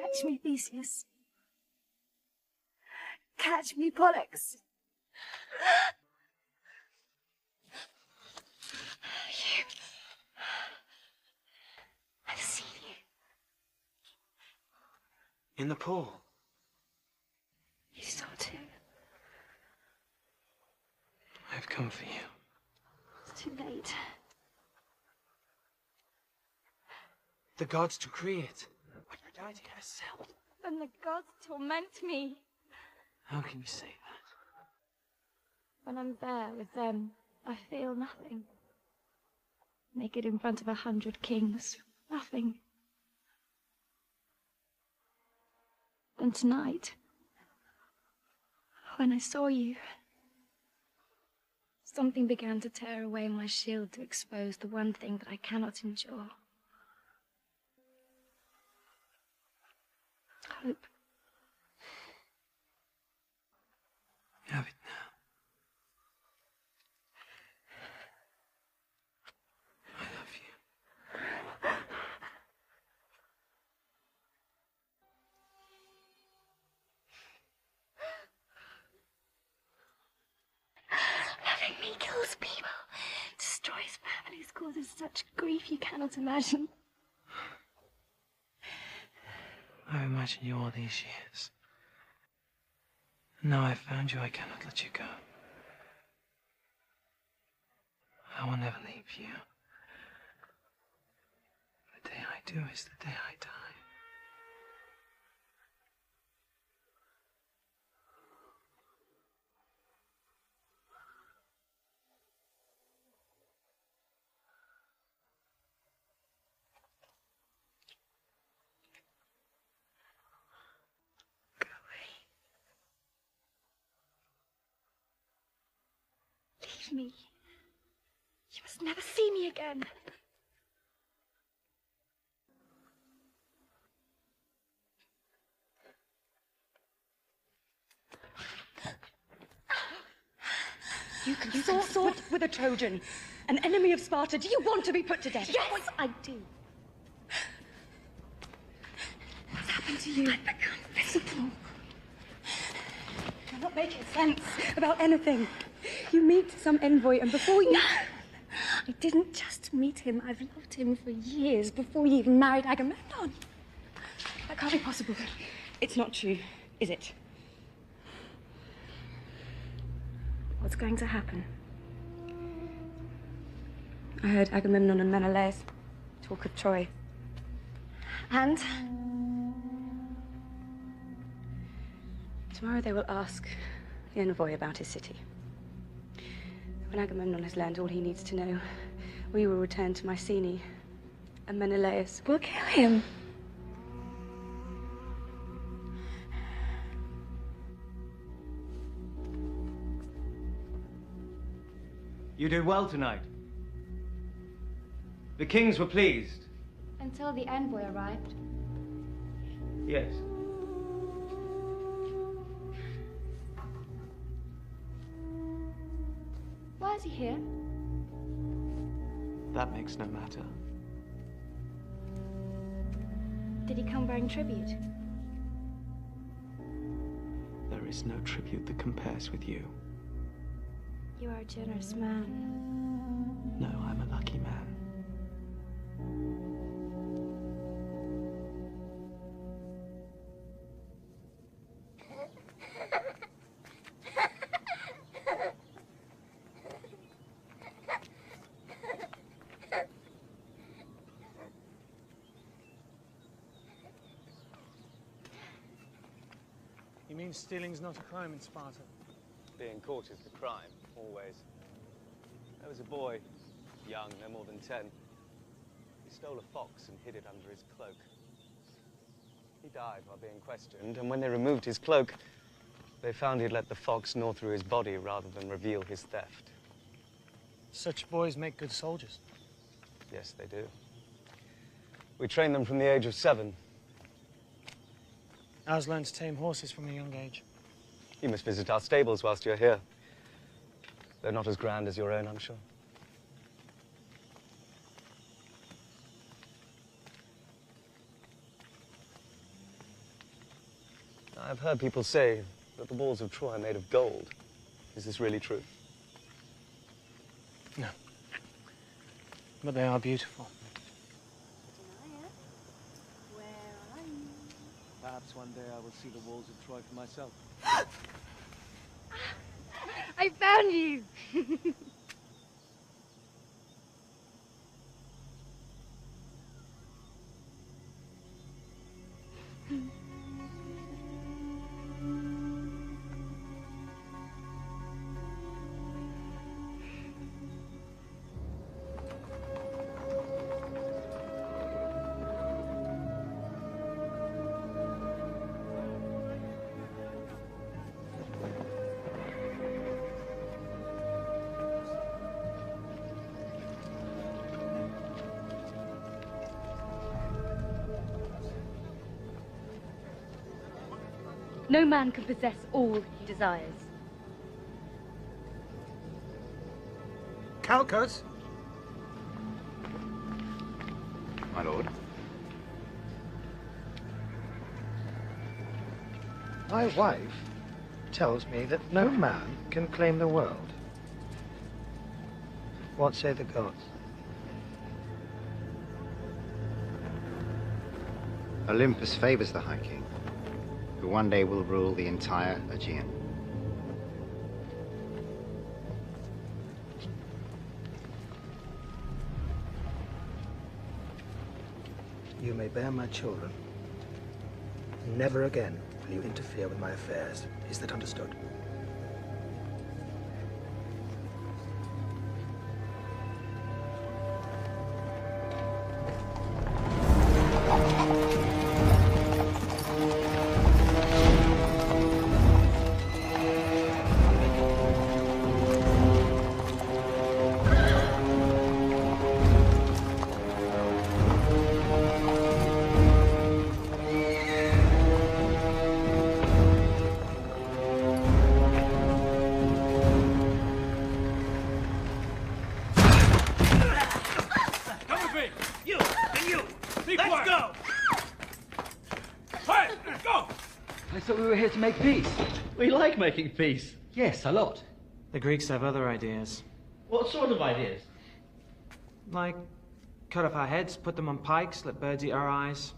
Catch me, Theseus. Catch me, Pollux. You. I've seen you. In the pool. You saw too. I've come for you. It's too late. The gods decree it. But you're guiding herself. Then the gods torment me. How can you say that? When I'm there with them, I feel nothing. Naked in front of 100 kings, nothing. And tonight, when I saw you, something began to tear away my shield to expose the one thing that I cannot endure. Hope. Have it now. I love you. Loving me kills people, destroys families, causes such grief you cannot imagine. I've imagined you all these years. And now I've found you, I cannot let you go. I will never leave you. The day I do is the day I die. Leave me. You must never see me again. You consort with a Trojan, an enemy of Sparta. Do you want to be put to death? Yes, I do. What's happened to you? I've become visible. You're not making sense about anything. You meet some envoy, and before you... No! I didn't just meet him. I've loved him for years, before you even married Agamemnon. That can't be possible. It's not true, is it? What's going to happen? I heard Agamemnon and Menelaus talk of Troy. And? Tomorrow they will ask the envoy about his city. When Agamemnon has learned all he needs to know, we will return to Mycenae, and Menelaus will kill him. You did well tonight. The kings were pleased. Until the envoy arrived. Yes. Why is he here? That makes no matter. Did he come bearing tribute? There is no tribute that compares with you. You are a generous man. No, I'm a lucky man. You mean stealing's not a crime in Sparta? Being caught is the crime, always. There was a boy, young, no more than 10. He stole a fox and hid it under his cloak. He died while being questioned, and when they removed his cloak, they found he'd let the fox gnaw through his body rather than reveal his theft. Such boys make good soldiers. Yes, they do. We train them from the age of 7. Ours learned to tame horses from a young age. You must visit our stables whilst you're here. They're not as grand as your own, I'm sure. I've heard people say that the walls of Troy are made of gold. Is this really true? No. But they are beautiful. Perhaps one day I will see the walls of Troy for myself. I found you! No man can possess all he desires. Calchas? My lord. My wife tells me that no man can claim the world. What say the gods? Olympus favors the High King, who one day will rule the entire Aegean. You may bear my children. Never again will you interfere with my affairs. Is that understood? To make peace. We like making peace. Yes, a lot. The Greeks have other ideas. What sort of ideas? Like, cut off our heads, put them on pikes, let birds eat our eyes.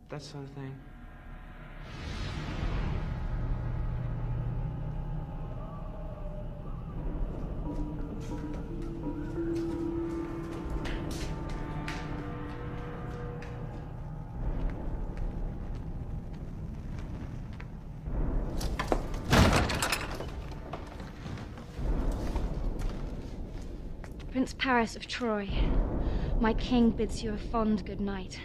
That sort of thing. Prince Paris of Troy, my king bids you a fond good night.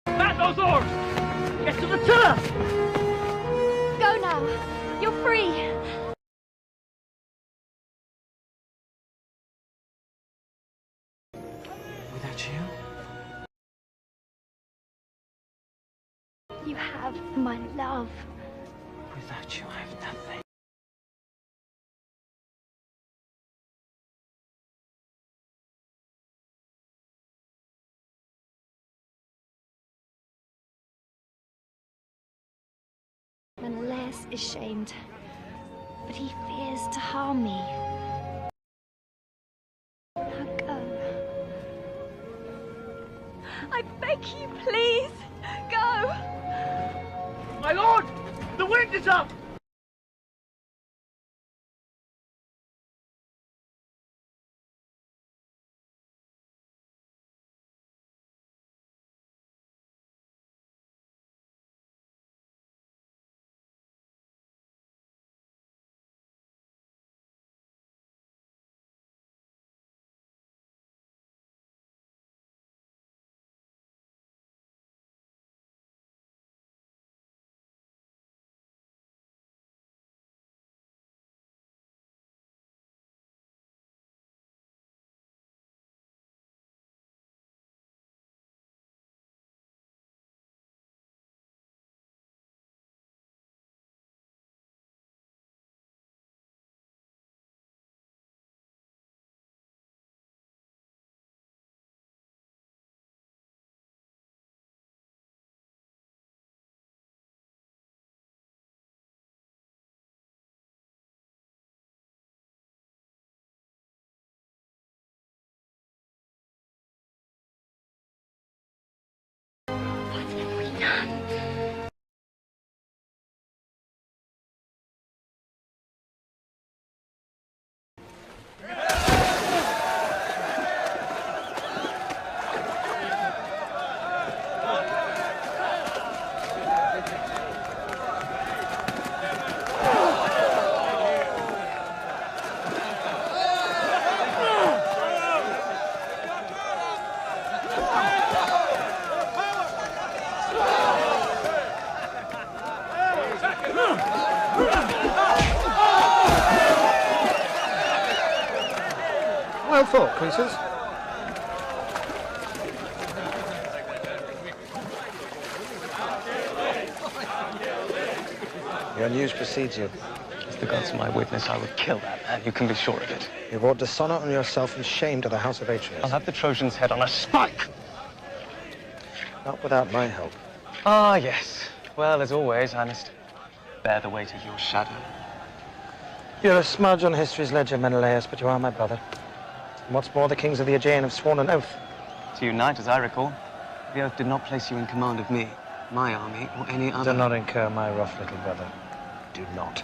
Bat those oars! Get to the tiller! Go now! You're free! Without you? You have my love. Without you, I have nothing. Menelaus is shamed, but he fears to harm me. Now go. I beg you, please, go! My lord! The wind is up! Well thought, Croesus. Your news precedes you. As the gods are my witness, I would kill that man. You can be sure of it. You brought dishonor on yourself and shame to the house of Atreus. I'll have the Trojan's head on a spike! Not without my help. Ah, yes. Well, as always, I must bear the weight of your shadow. You're a smudge on history's ledger, Menelaus, but you are my brother. And what's more, the kings of the Aegean have sworn an oath. To unite, as I recall. The oath did not place you in command of me, my army, or any other. Do not incur my wrath, little brother. Do not.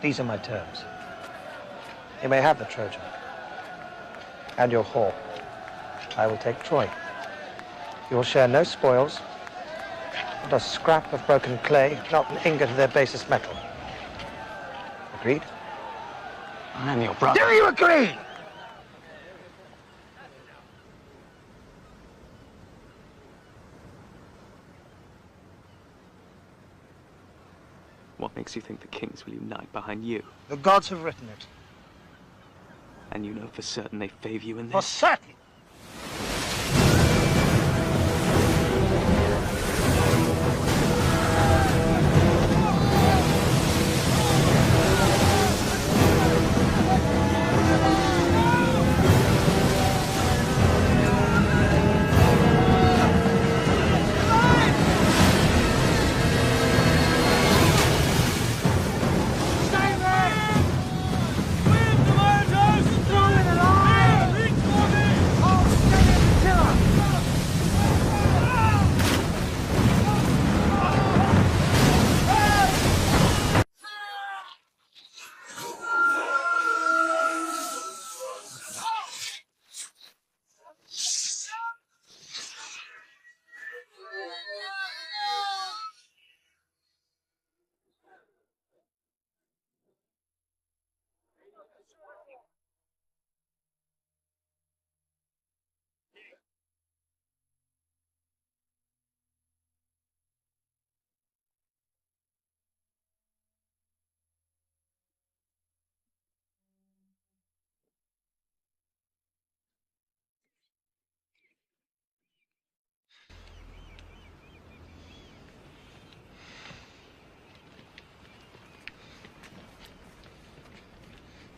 These are my terms. You may have the Trojan. And your whore. I will take Troy. You will share no spoils, not a scrap of broken clay, not an ingot of their basest metal. Agreed? I am your brother. Do you agree? What makes you think the kings will unite behind you? The gods have written it. And you know for certain they favor you in this? For certain.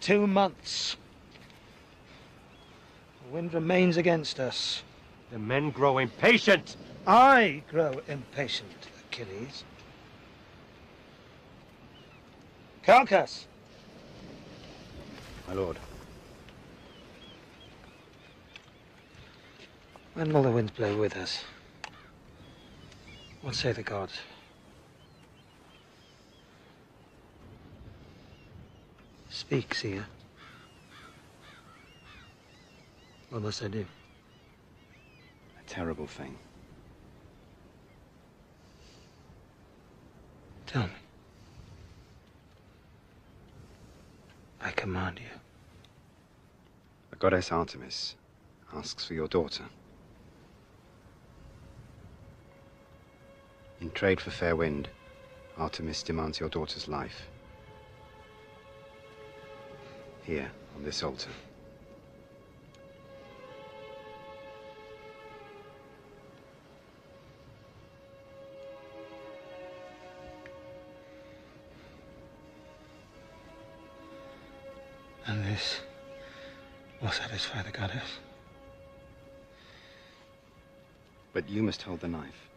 2 months. The wind remains against us. The men grow impatient. I grow impatient, Achilles. Calchas! My lord. When will the winds blow with us? What say the gods? Speak, seer. What must I do? A terrible thing. Tell me. I command you. The goddess Artemis asks for your daughter. In trade for fair wind, Artemis demands your daughter's life. Here, on this altar. And this will satisfy the goddess. But you must hold the knife.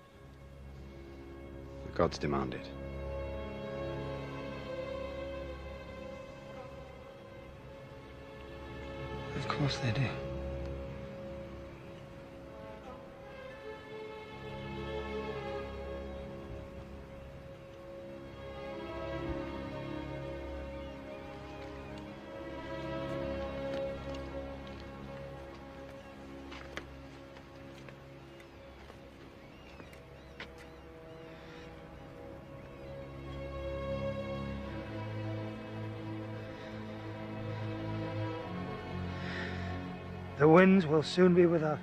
The gods demand it. Of course they do. The winds will soon be with us.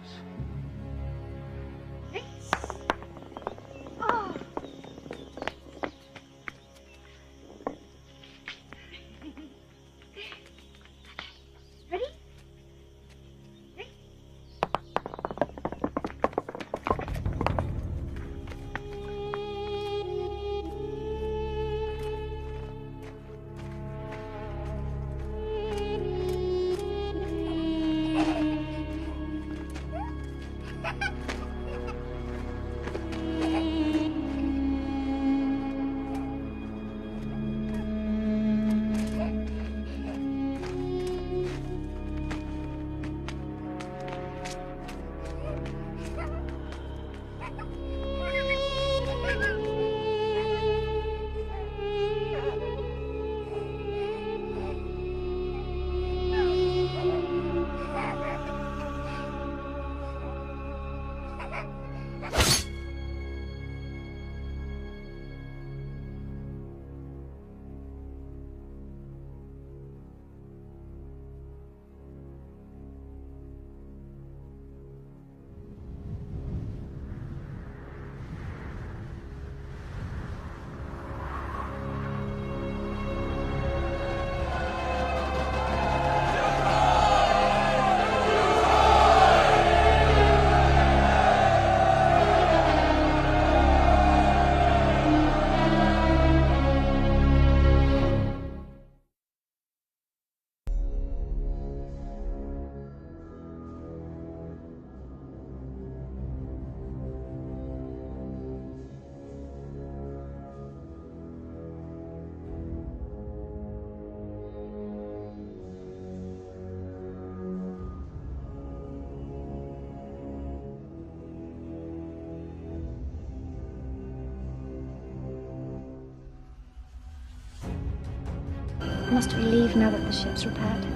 Must we leave now that the ship's repaired?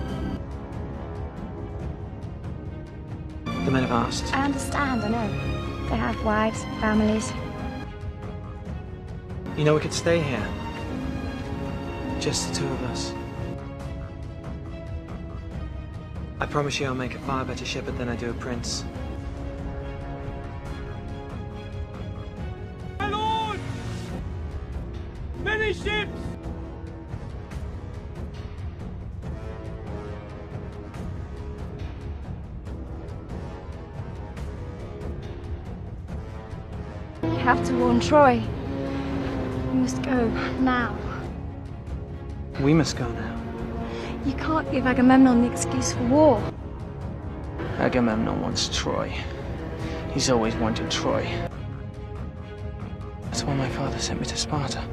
The men have asked. I understand, I know. They have wives, families. You know, we could stay here. Just the two of us. I promise you I'll make a far better shepherd than I do a prince. My lord! Many ships! You have to warn Troy. You must go now. We must go now. You can't give Agamemnon the excuse for war. Agamemnon wants Troy. He's always wanted Troy. That's why my father sent me to Sparta.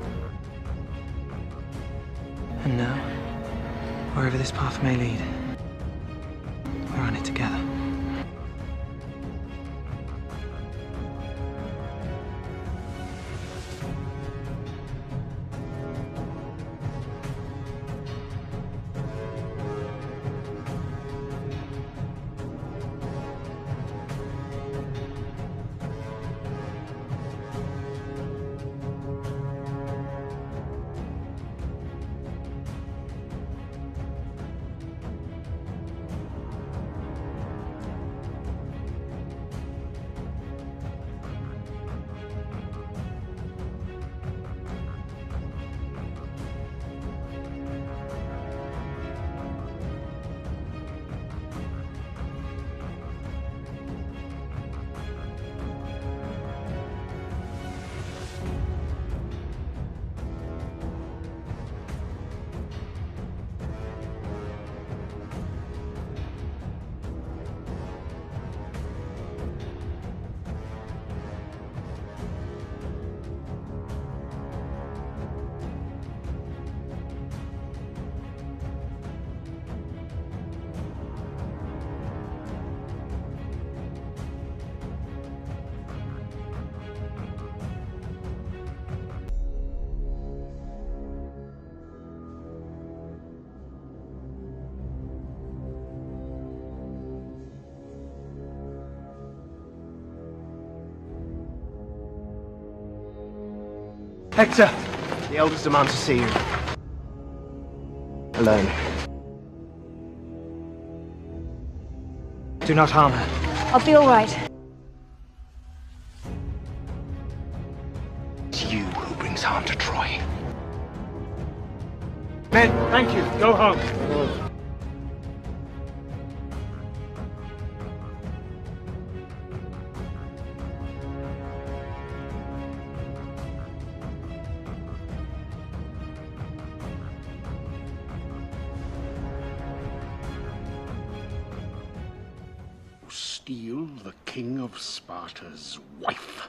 And now, wherever this path may lead, we're on it together. Hector! The elders demand to see you. Alone. Do not harm her. I'll be all right. It's you who brings harm to Troy. Men, thank you. Go home. Steal the king of Sparta's wife.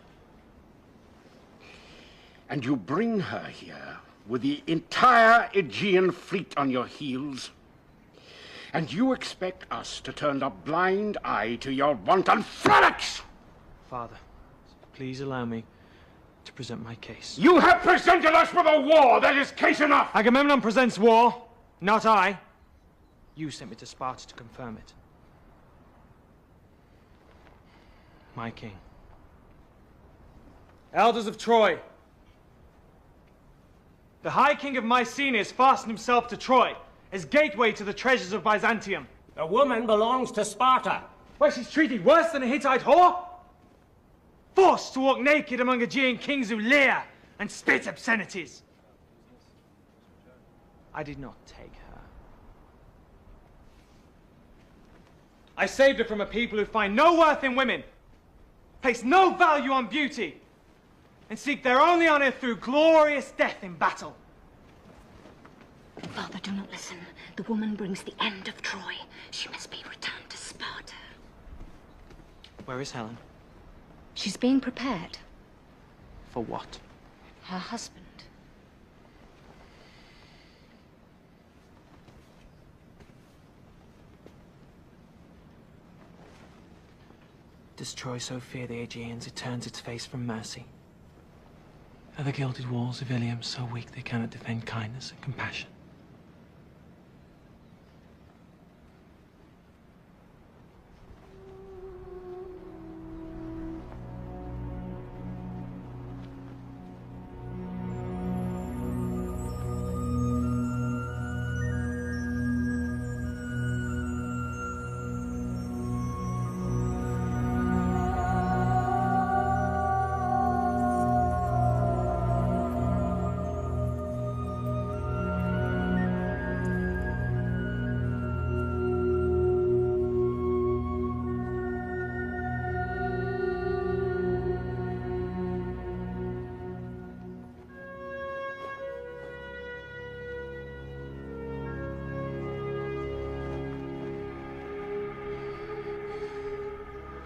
And you bring her here with the entire Aegean fleet on your heels. And you expect us to turn a blind eye to your wanton frolics! Father, please allow me to present my case. You have presented us with a war that is case enough! Agamemnon presents war, not I. You sent me to Sparta to confirm it. My king. Elders of Troy. The High King of Mycenae has fastened himself to Troy as gateway to the treasures of Byzantium. The woman belongs to Sparta. Where she's treated worse than a Hittite whore? Forced to walk naked among Aegean kings who leer and spit obscenities. I did not take her. I saved her from a people who find no worth in women, place no value on beauty, and seek their only honor through glorious death in battle. Father, do not listen. The woman brings the end of Troy. She must be returned to Sparta. Where is Helen? She's being prepared. For what? Her husband. Does Troy so fear the Aegeans it turns its face from mercy? Are the gilded walls of Ilium so weak they cannot defend kindness and compassion?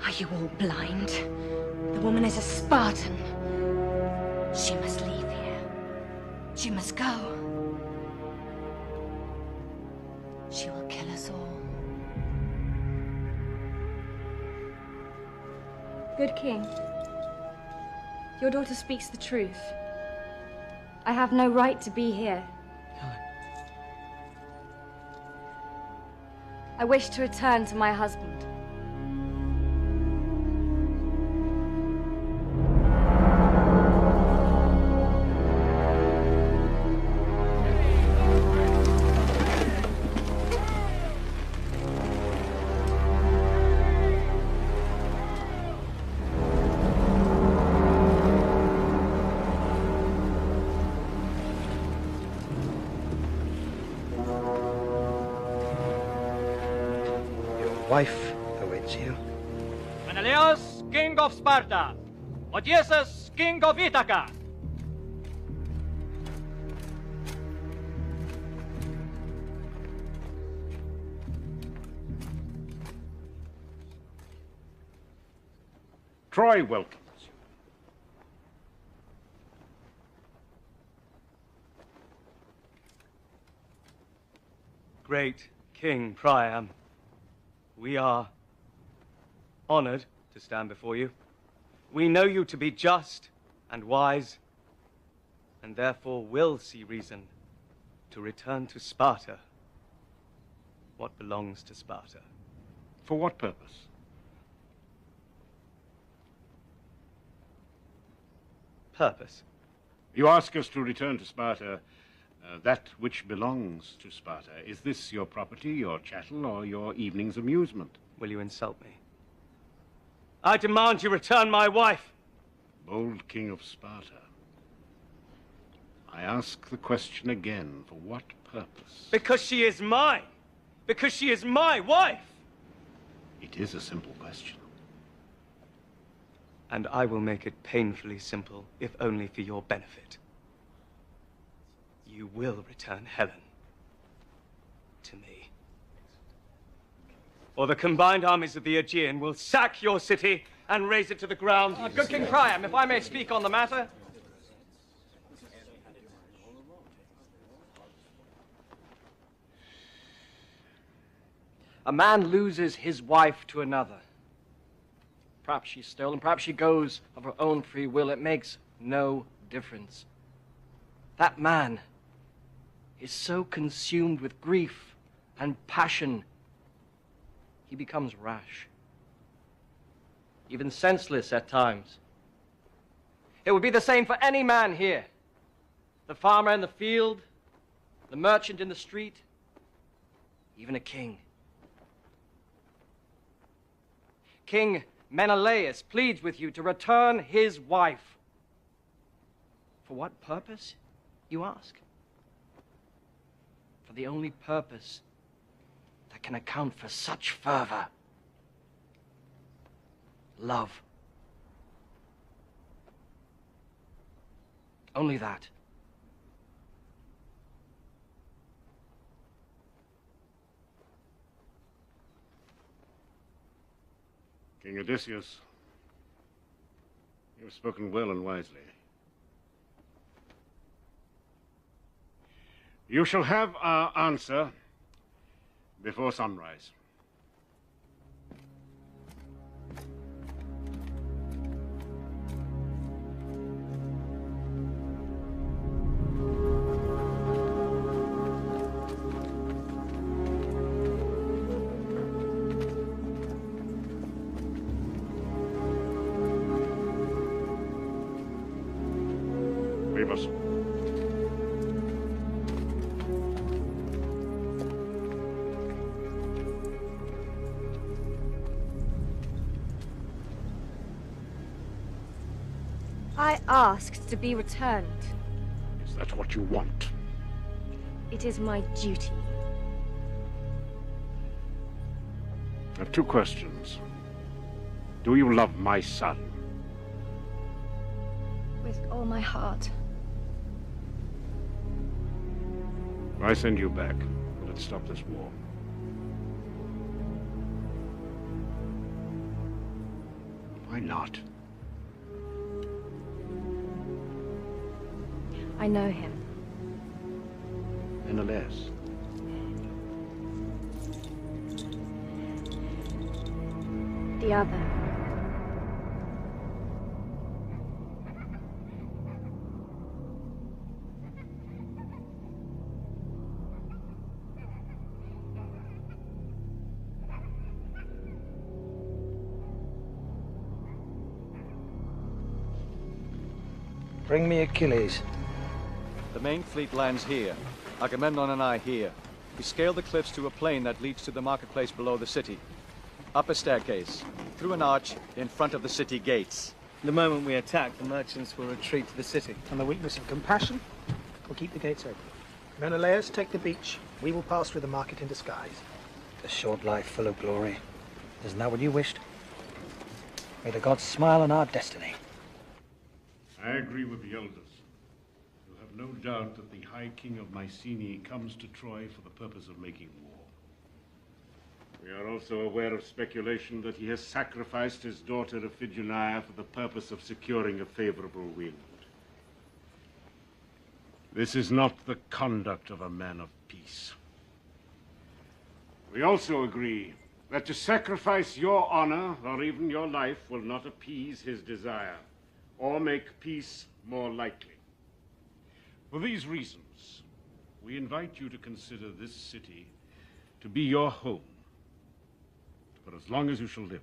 Are you all blind? The woman is a Spartan. She must leave here. She must go. She will kill us all. Good king, your daughter speaks the truth. I have no right to be here. I wish to return to my husband. Wife awaits you. Menelaus, king of Sparta. Odysseus, king of Ithaca. Troy welcomes you. Great King Priam, we are honored to stand before you. We know you to be just and wise, and therefore will see reason to return to Sparta what belongs to Sparta. For what purpose? Purpose. You ask us to return to Sparta that which belongs to Sparta. Is this your property, your chattel, or your evening's amusement? Will you insult me? I demand you return my wife. Bold king of Sparta, I ask the question again, for what purpose? Because she is mine. Because she is my wife. It is a simple question. And I will make it painfully simple, if only for your benefit. You will return Helen to me. Or the combined armies of the Aegean will sack your city and raze it to the ground. Good King Priam, if I may speak on the matter. A man loses his wife to another. Perhaps she's stolen, perhaps she goes of her own free will. It makes no difference. That man is so consumed with grief and passion, he becomes rash, even senseless at times. It would be the same for any man here. The farmer in the field, the merchant in the street, even a king. King Menelaus pleads with you to return his wife. For what purpose, you ask? For the only purpose that can account for such fervor. Love. Only that. King Odysseus, you have spoken well and wisely. You shall have our answer before sunrise. Phoebus. I asked to be returned. Is that what you want? It is my duty. I have two questions. Do you love my son? With all my heart. I send you back. Let's stop this war. Why not? I know him. Menelaus. The other. Bring me Achilles. The main fleet lands here. Agamemnon and I here. We scale the cliffs to a plain that leads to the marketplace below the city. Up a staircase, through an arch, in front of the city gates. The moment we attack, the merchants will retreat to the city. And the weakness of compassion will keep the gates open. Menelaus, take the beach. We will pass through the market in disguise. A short life full of glory. Isn't that what you wished? May the gods smile on our destiny. I agree with the elders. You have no doubt that the High King of Mycenae comes to Troy for the purpose of making war. We are also aware of speculation that he has sacrificed his daughter Iphigenia for the purpose of securing a favorable wind. This is not the conduct of a man of peace. We also agree that to sacrifice your honor or even your life will not appease his desire or make peace more likely. For these reasons, we invite you to consider this city to be your home for as long as you shall live.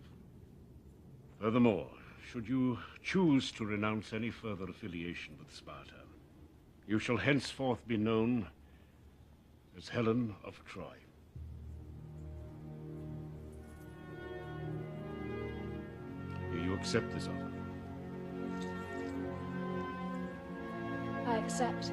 Furthermore, should you choose to renounce any further affiliation with Sparta, you shall henceforth be known as Helen of Troy. Do you accept this offer? I accept.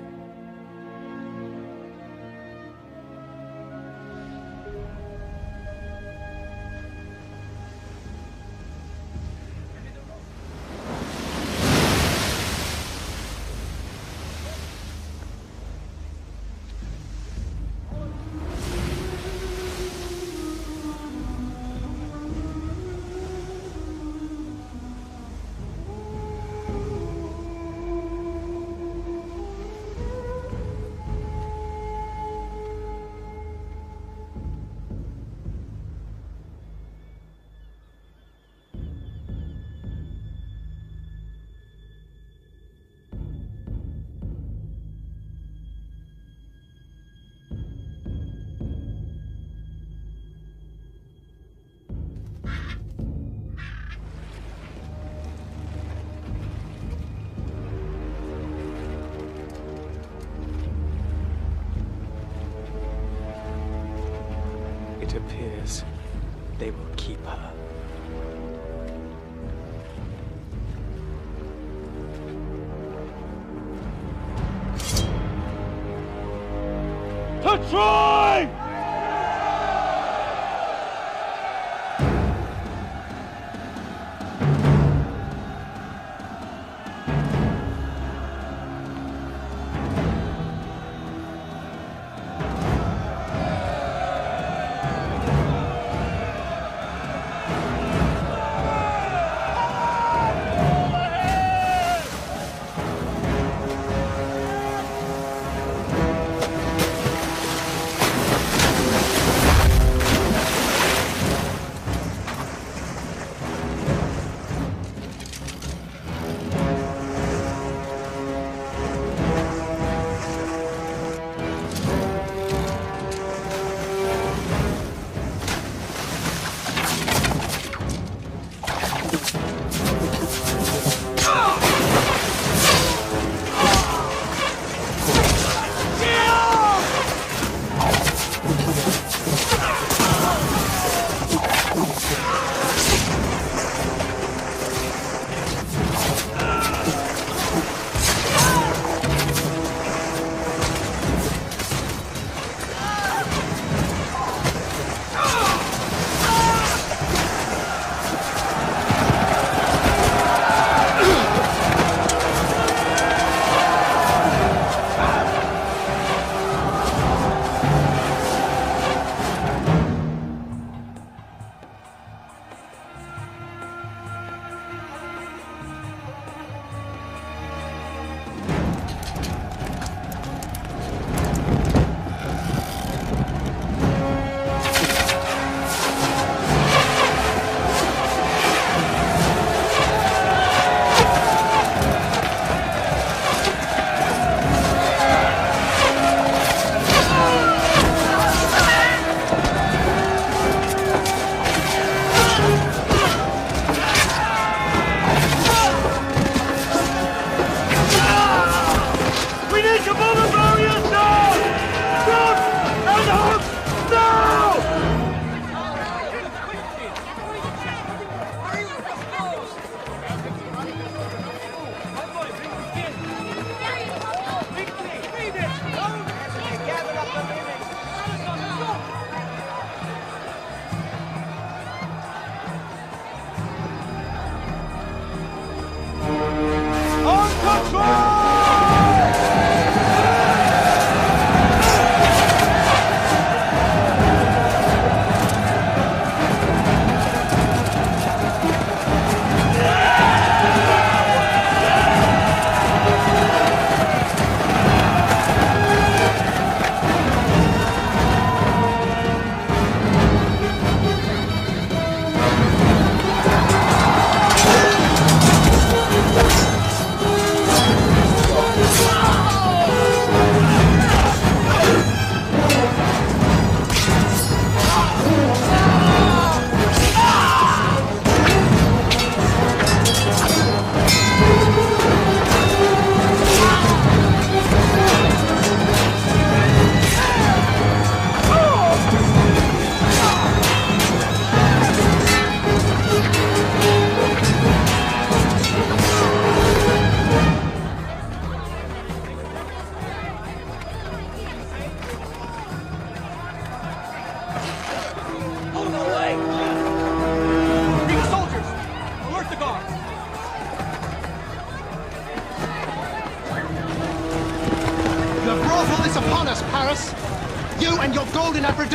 It appears they will keep her. To Troy!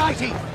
mighty!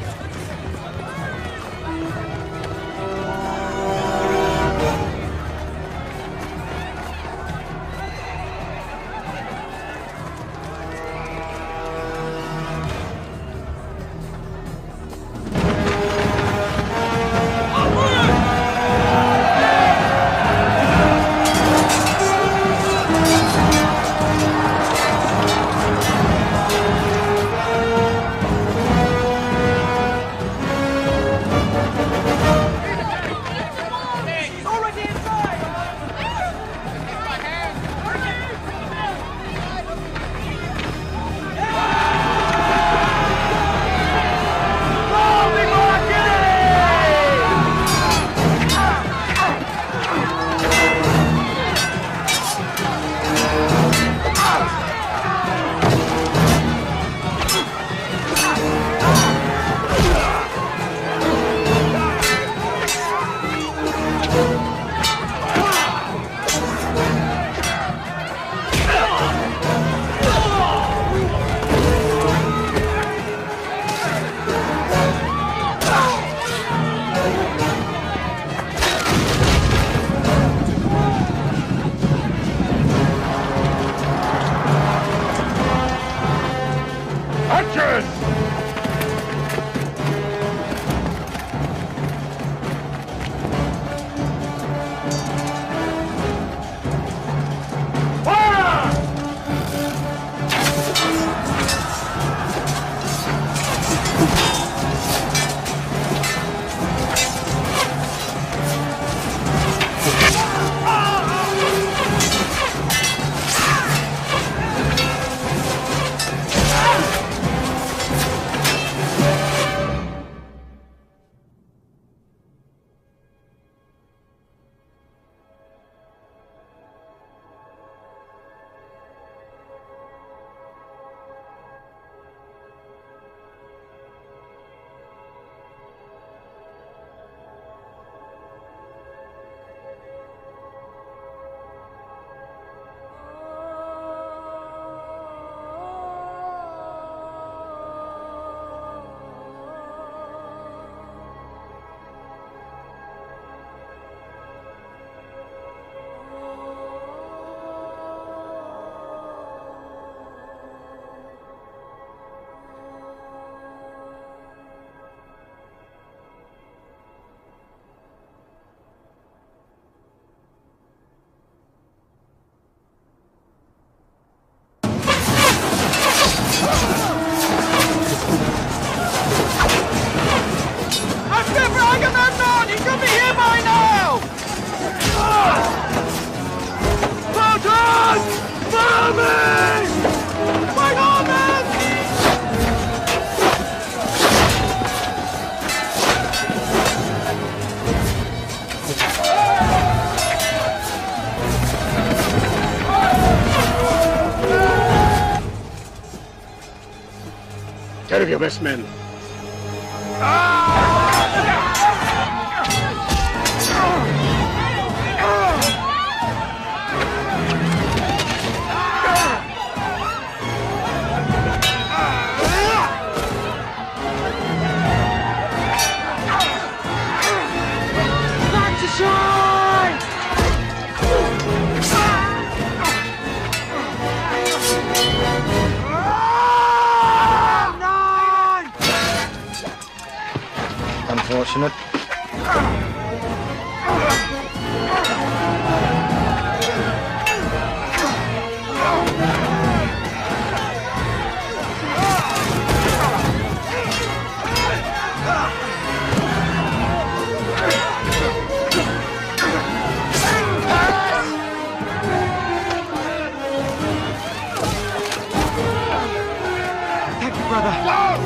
Care of your best men. Unfortunate. Thank you, brother.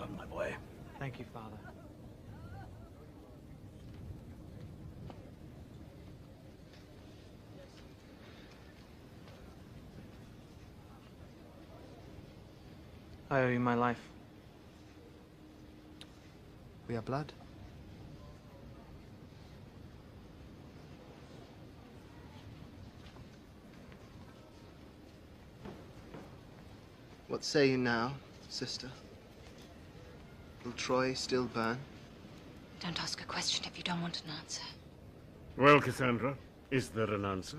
done, my boy. Thank you, Father. I owe you my life. We are blood. What say you now, sister? Will Troy still burn? Don't ask a question if you don't want an answer. Well, Cassandra, is there an answer?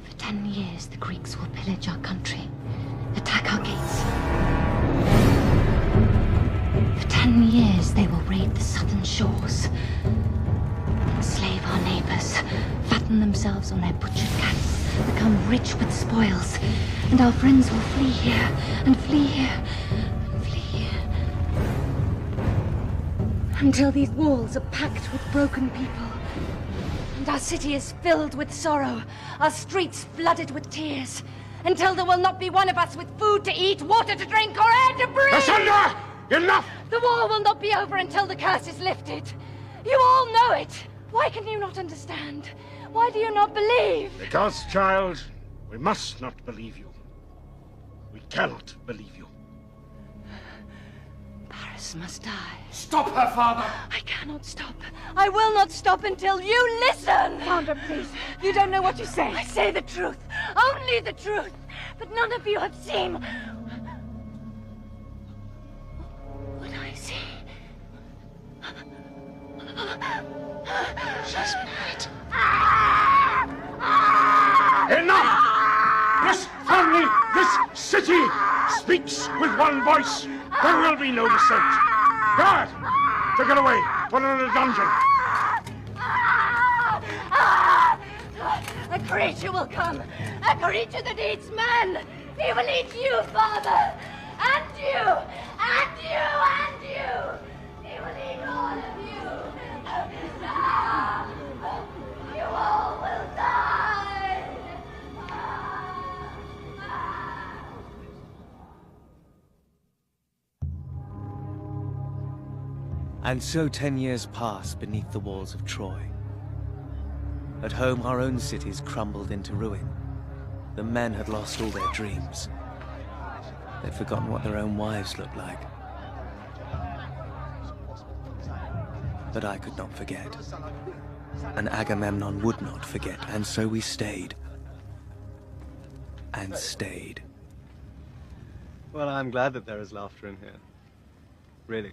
For 10 years, the Greeks will pillage our country, attack our gates. For 10 years, they will raid the southern shores, enslave our neighbors, fatten themselves on their butchered cattle, become rich with spoils, and our friends will flee here, and flee here, and flee here. Until these walls are packed with broken people, and our city is filled with sorrow, our streets flooded with tears, until there will not be one of us with food to eat, water to drink, or air to breathe! Cassandra! Enough! The war will not be over until the curse is lifted. You all know it. Why can you not understand? Why do you not believe? Because, child, we must not believe you. We cannot believe you. Paris must die. Stop her, father! I cannot stop. I will not stop until you listen! Sandra, please. You don't know what you say. I say the truth. Only the truth. But none of you have seen what I see. She's mad. Enough! This family, this city speaks with one voice. There will be no dissent. Guard! Take it away. Put her in a dungeon. A creature will come. A creature that eats men. He will eat you, Father. And you. And you. And you. He will eat all of you. You all will die. And so 10 years passed beneath the walls of Troy. At home, our own cities crumbled into ruin. The men had lost all their dreams. They'd forgotten what their own wives looked like. But I could not forget. And Agamemnon would not forget, and so we stayed. And stayed. Well, I'm glad that there is laughter in here. Really.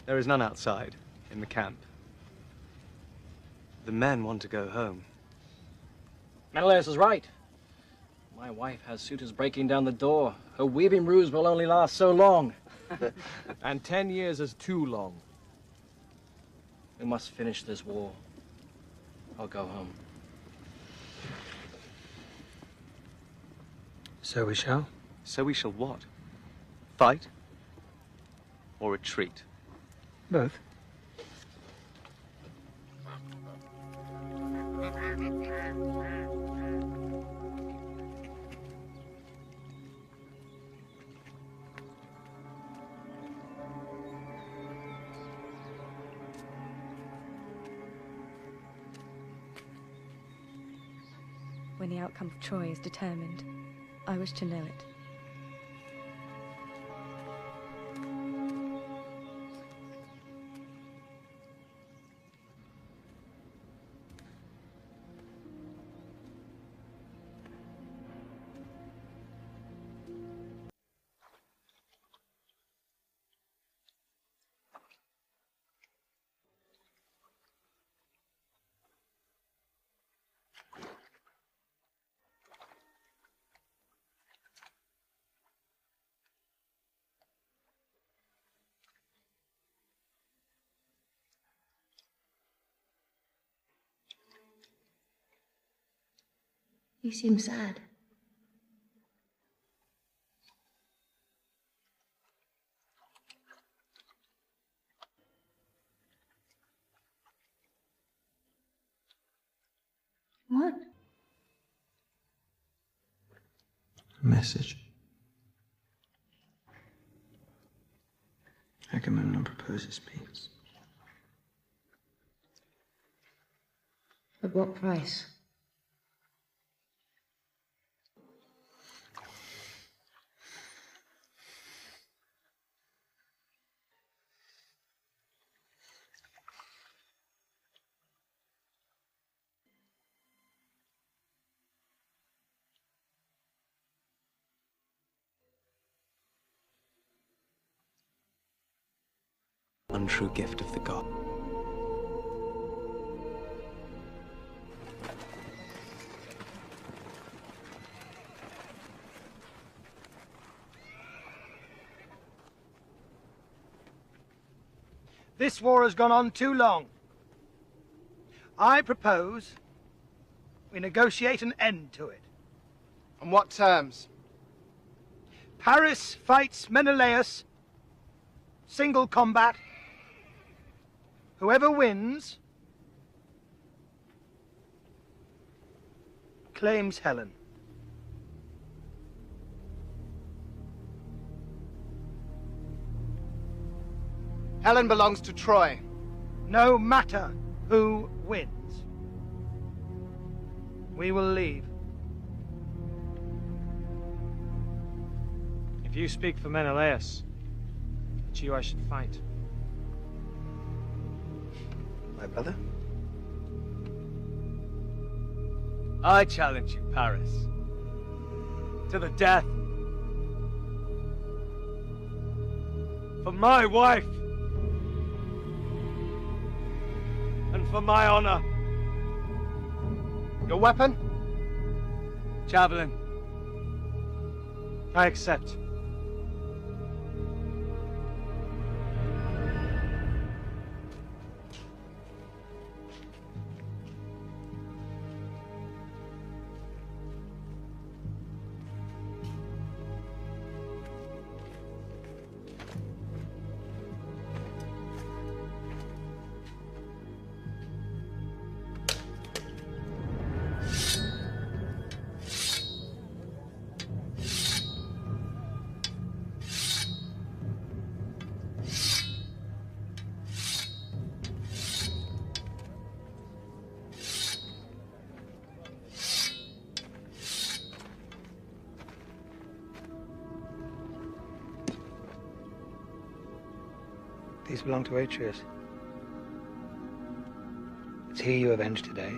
There is none outside, in the camp. The men want to go home. Menelaus is right. My wife has suitors breaking down the door. Her weaving ruse will only last so long. And 10 years is too long. We must finish this war. I'll go home. So we shall? So we shall what? Fight? Or retreat? Both. When the outcome of Troy is determined, I wish to know it. You seem sad. What? A message. Agamemnon proposes peace. At what price? Untrue gift of the god. This war has gone on too long. I propose we negotiate an end to it. On what terms? Paris fights Menelaus, single combat. Whoever wins claims Helen. Helen belongs to Troy. No matter who wins, we will leave. If you speak for Menelaus, it's you I should fight. My brother? I challenge you, Paris. To the death. For my wife. And for my honor. Your weapon? Javelin. I accept. These belong to Atreus. It's he you avenged today.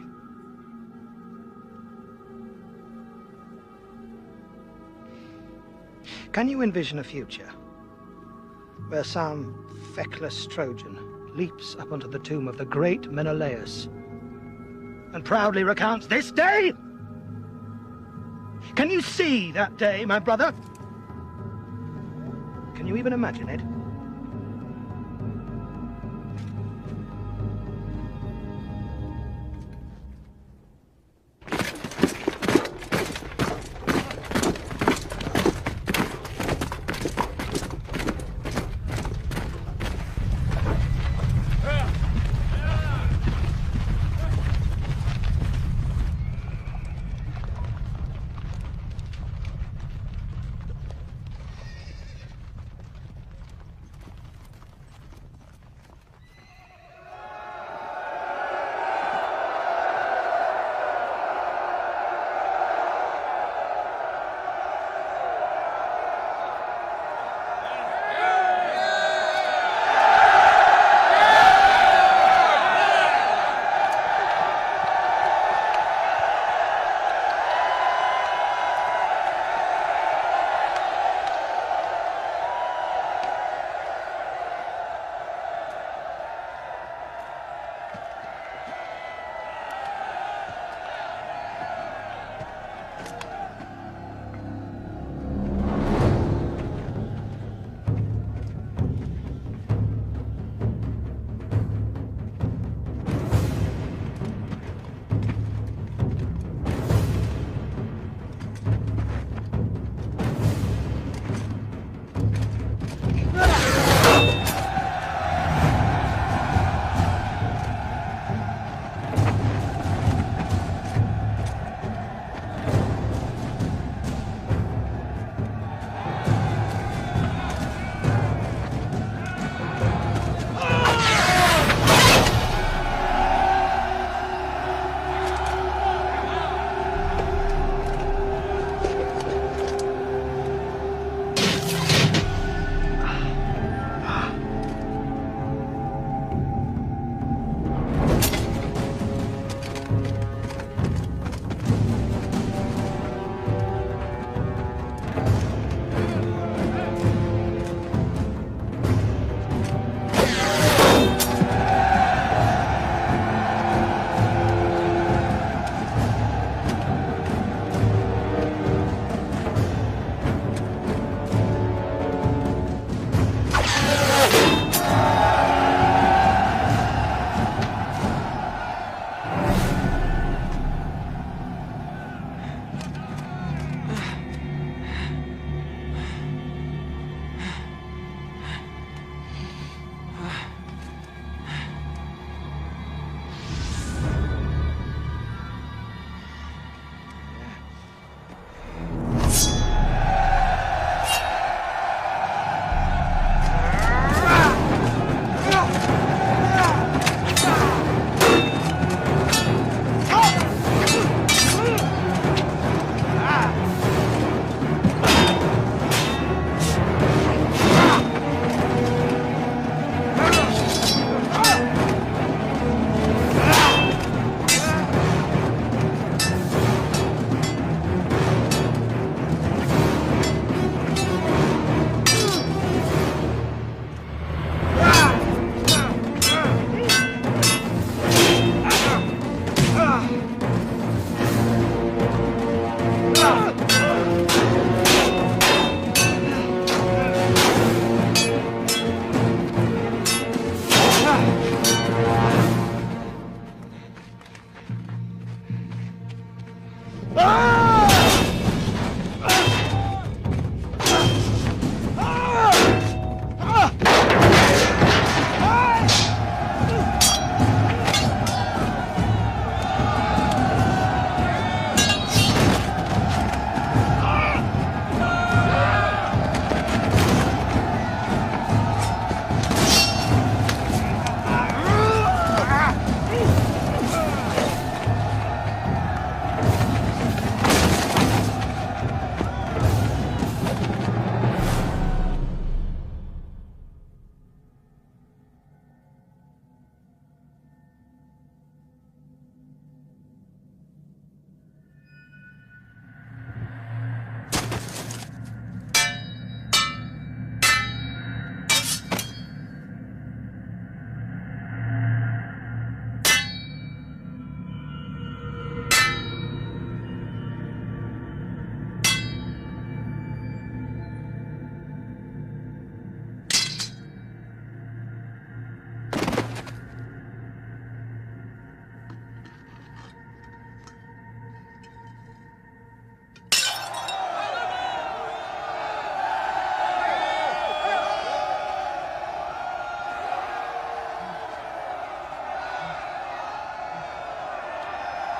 Can you envision a future where some feckless Trojan leaps up onto the tomb of the great Menelaus and proudly recounts this day? Can you see that day, my brother? Can you even imagine it?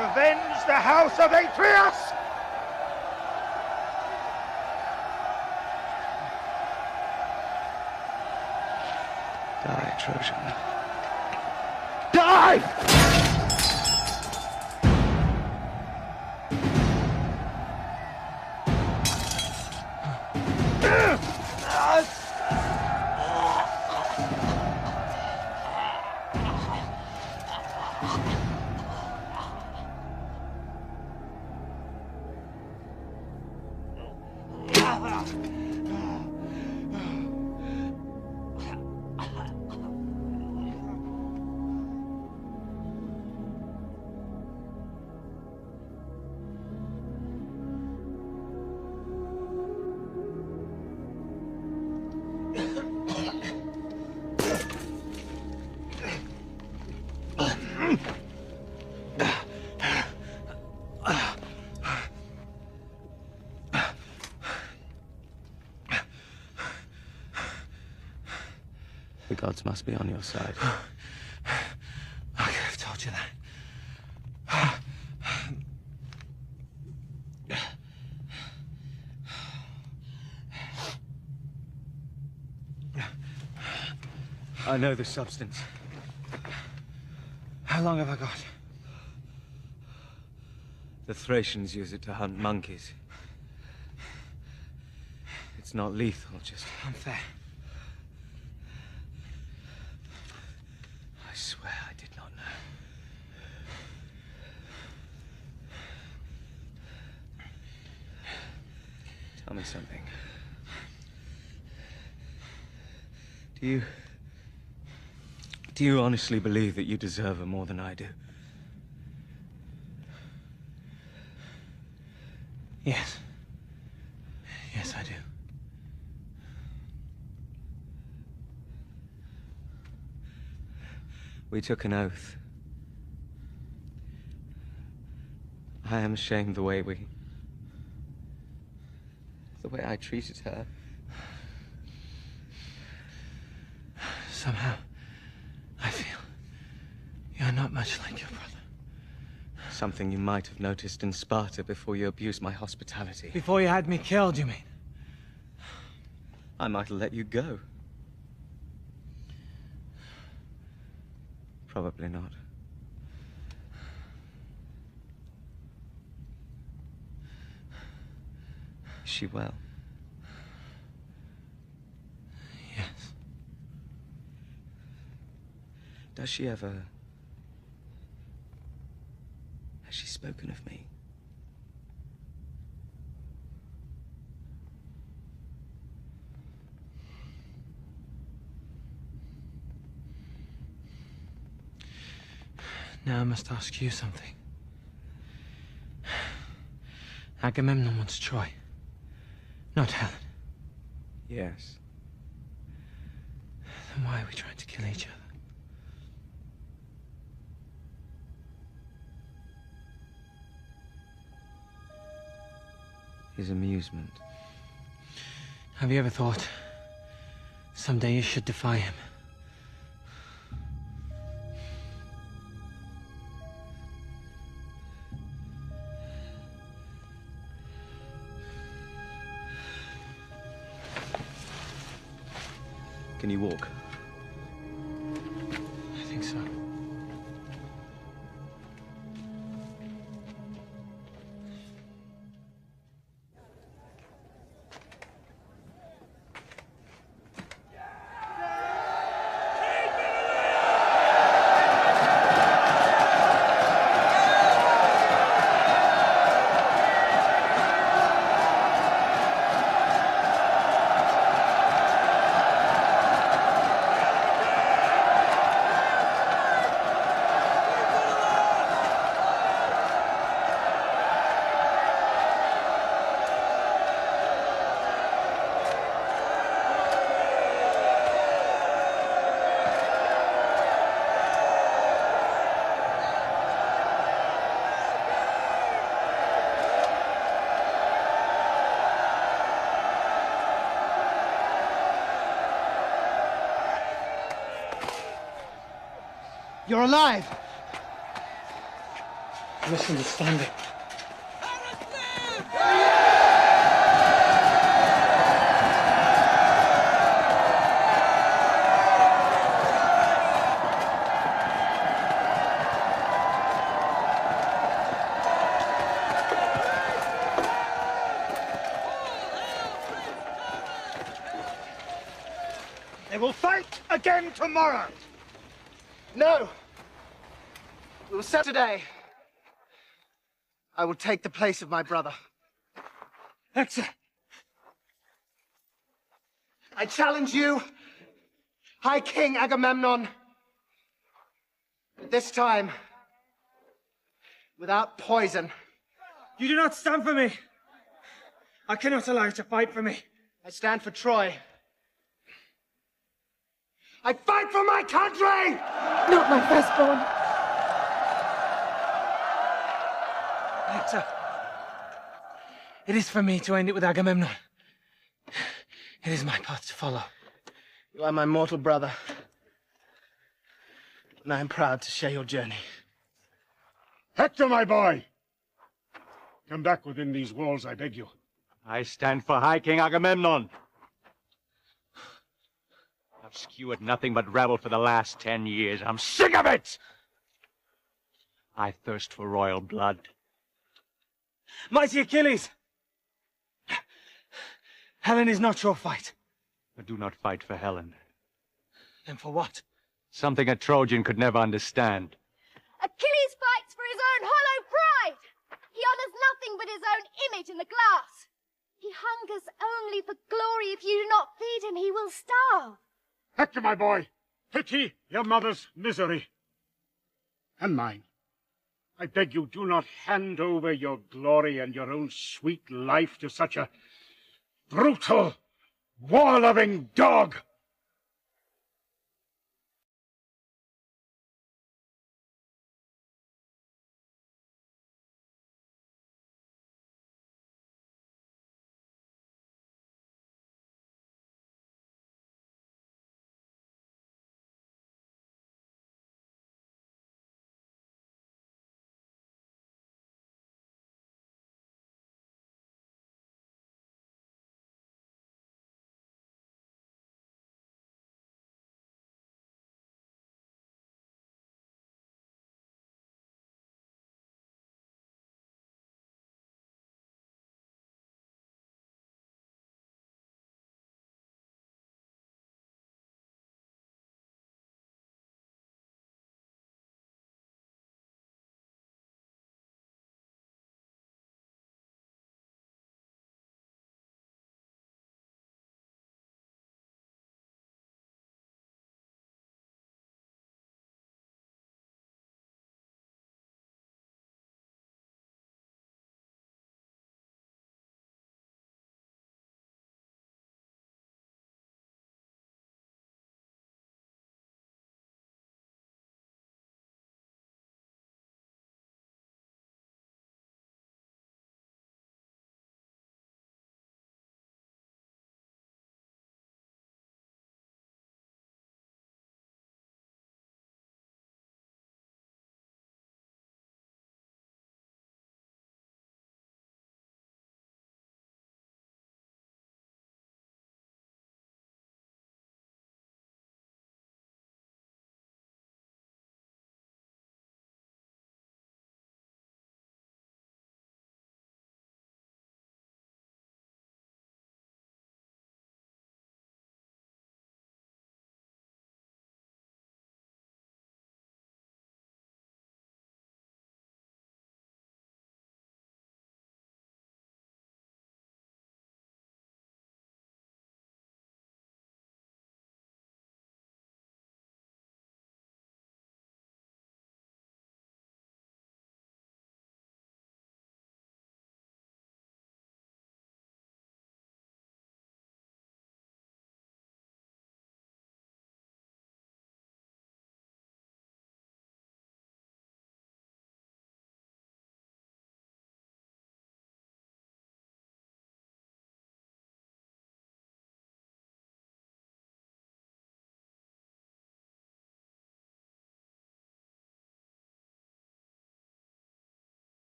Revenge the house of Atreus! Die, Trojan. Die! The gods must be on your side. I could have told you that. I know the substance. How long have I got? The Thracians use it to hunt monkeys. It's not lethal, just unfair. I swear I did not know. Tell me something. Do you honestly believe that you deserve her more than I do? Yes. Yes, I do. We took an oath. I am ashamed the way I treated her. Somehow, I feel you're not much like your brother. Something you might have noticed in Sparta before you abused my hospitality. Before you had me killed, you mean? I might have let you go. Probably not. Is she well? Yes. Does she ever... Has she spoken of me? Now I must ask you something. Agamemnon wants Troy, not Helen. Yes. Then why are we trying to kill each other? His amusement. Have you ever thought someday you should defy him? Can you walk? I think so. You're alive! misunderstanding. They will fight again tomorrow. No! We will settle today. I will take the place of my brother. Hector! I challenge you, High King Agamemnon. But this time, without poison. You do not stand for me. I cannot allow you to fight for me. I stand for Troy. I fight for my country! Not my firstborn. Hector, it is for me to end it with Agamemnon. It is my path to follow. You are my mortal brother. And I am proud to share your journey. Hector, my boy! Come back within these walls, I beg you. I stand for High King Agamemnon. I've skewered nothing but rabble for the last 10 years. I'm sick of it! I thirst for royal blood. Mighty Achilles! Helen is not your fight. I do not fight for Helen. Then for what? Something a Trojan could never understand. Achilles fights for his own hollow pride. He honors nothing but his own image in the glass. He hungers only for glory. If you do not feed him, he will starve. Hector, my boy, pity your mother's misery. And mine. I beg you, do not hand over your glory and your own sweet life to such a brutal, war-loving dog.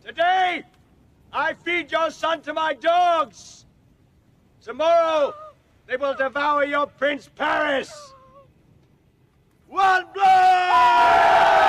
Today, I feed your son to my dogs. Tomorrow, they will devour your Prince Paris. One blood!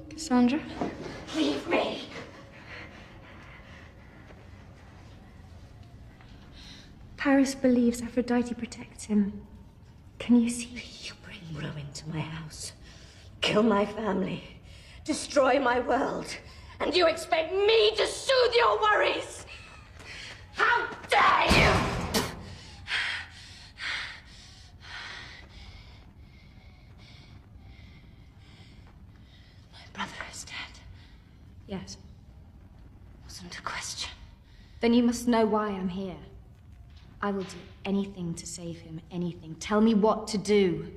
Cassandra? Leave me! Paris believes Aphrodite protects him. Can you see? You bring ruin to my house, kill my family, destroy my world, and you expect me to soothe your worries? How dare you! My brother is dead. Yes. Wasn't a question. Then you must know why I'm here. I will do anything to save him, anything. Tell me what to do.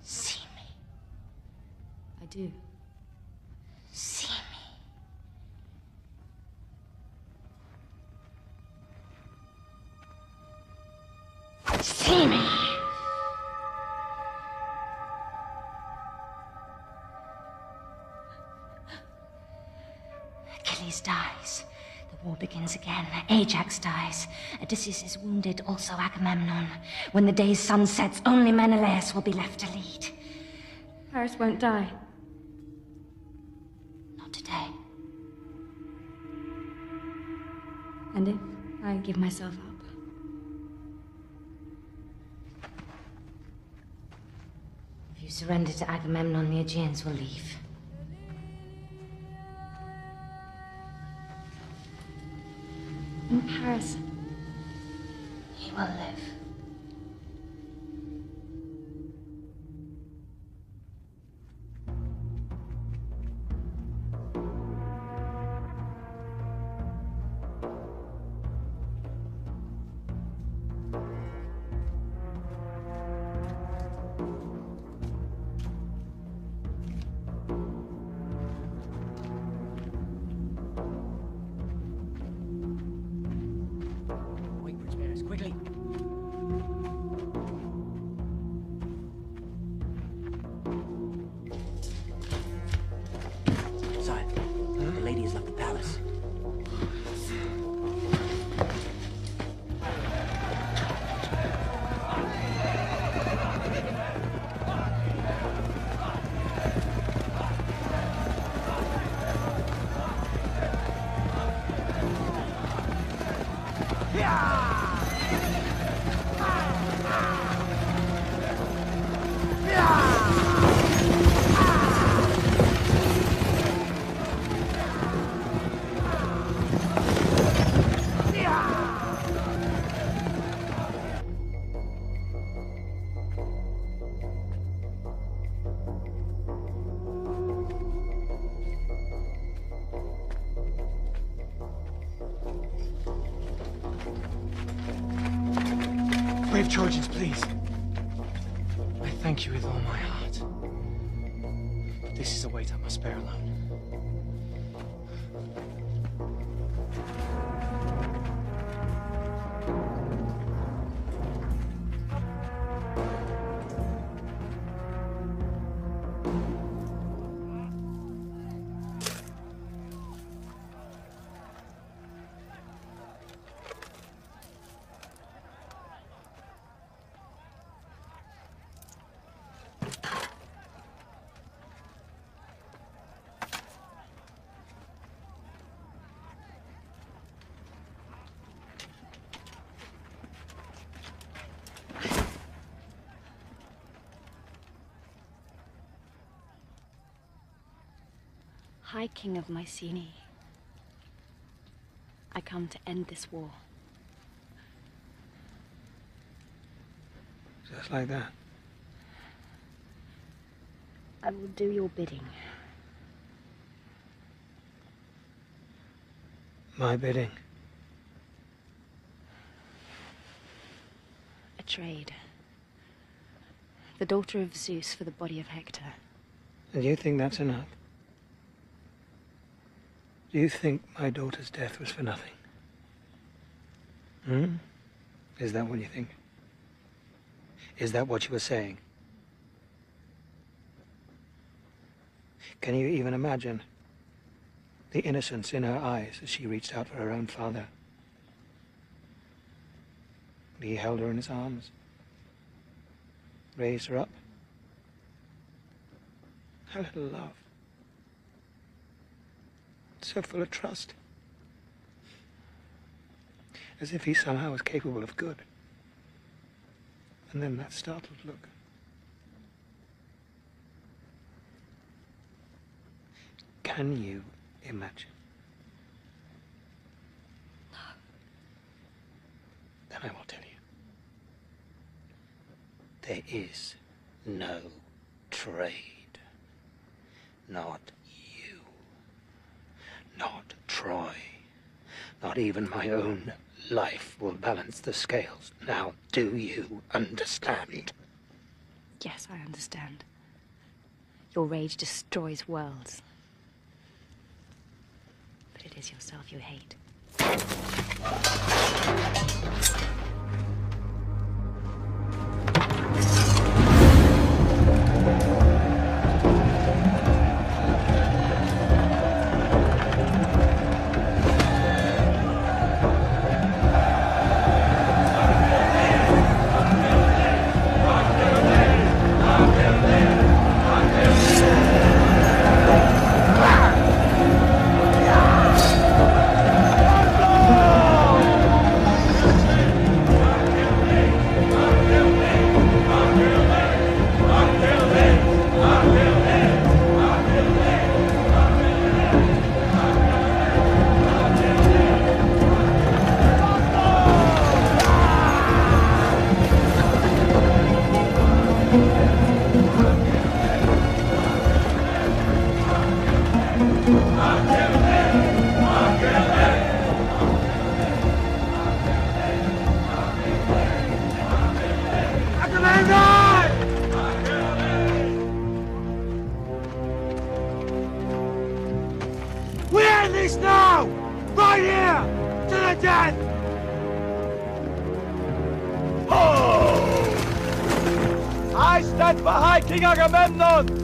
See me. I do. See me. See me. Achilles dies. The war begins again. Ajax dies. Odysseus is wounded, also Agamemnon. When the day's sun sets, only Menelaus will be left to lead. Paris won't die. Not today. And if I give myself up? If you surrender to Agamemnon, the Aegeans will leave. In Paris, He will live. Quickly. Sire, the lady has left the palace. Brave Trojans, please. I thank you with all my heart. But this is a weight I must bear alone. High King of Mycenae, I come to end this war. Just like that. I will do your bidding. My bidding. A trade. The daughter of Zeus for the body of Hector. And you think that's enough? Do you think my daughter's death was for nothing? Hmm? Is that what you think? Is that what you were saying? Can you even imagine the innocence in her eyes as she reached out for her own father? He held her in his arms, raised her up. Her little love. So full of trust. As if he somehow was capable of good. And then that startled look. Can you imagine? No. Then I will tell you. There is no trade. Not you. Not Troy. Not even my own life will balance the scales. Now, do you understand? Yes, I understand. Your rage destroys worlds. But it is yourself you hate. We end this now! Right here! To the death! I stand for High King Agamemnon!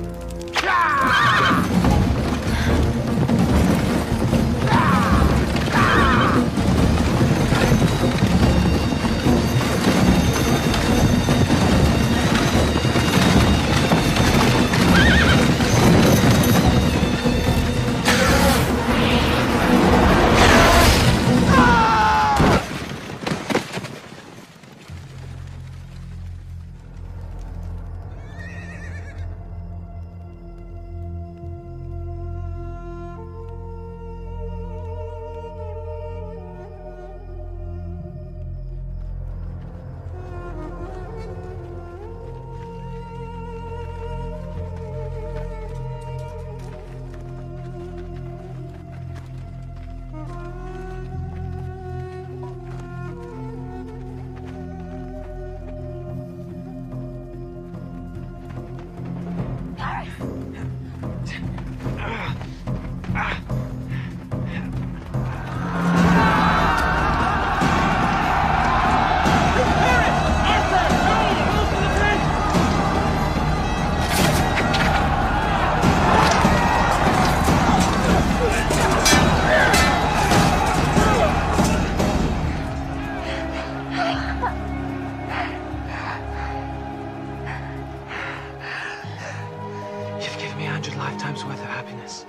You've given me 100 lifetimes worth of happiness.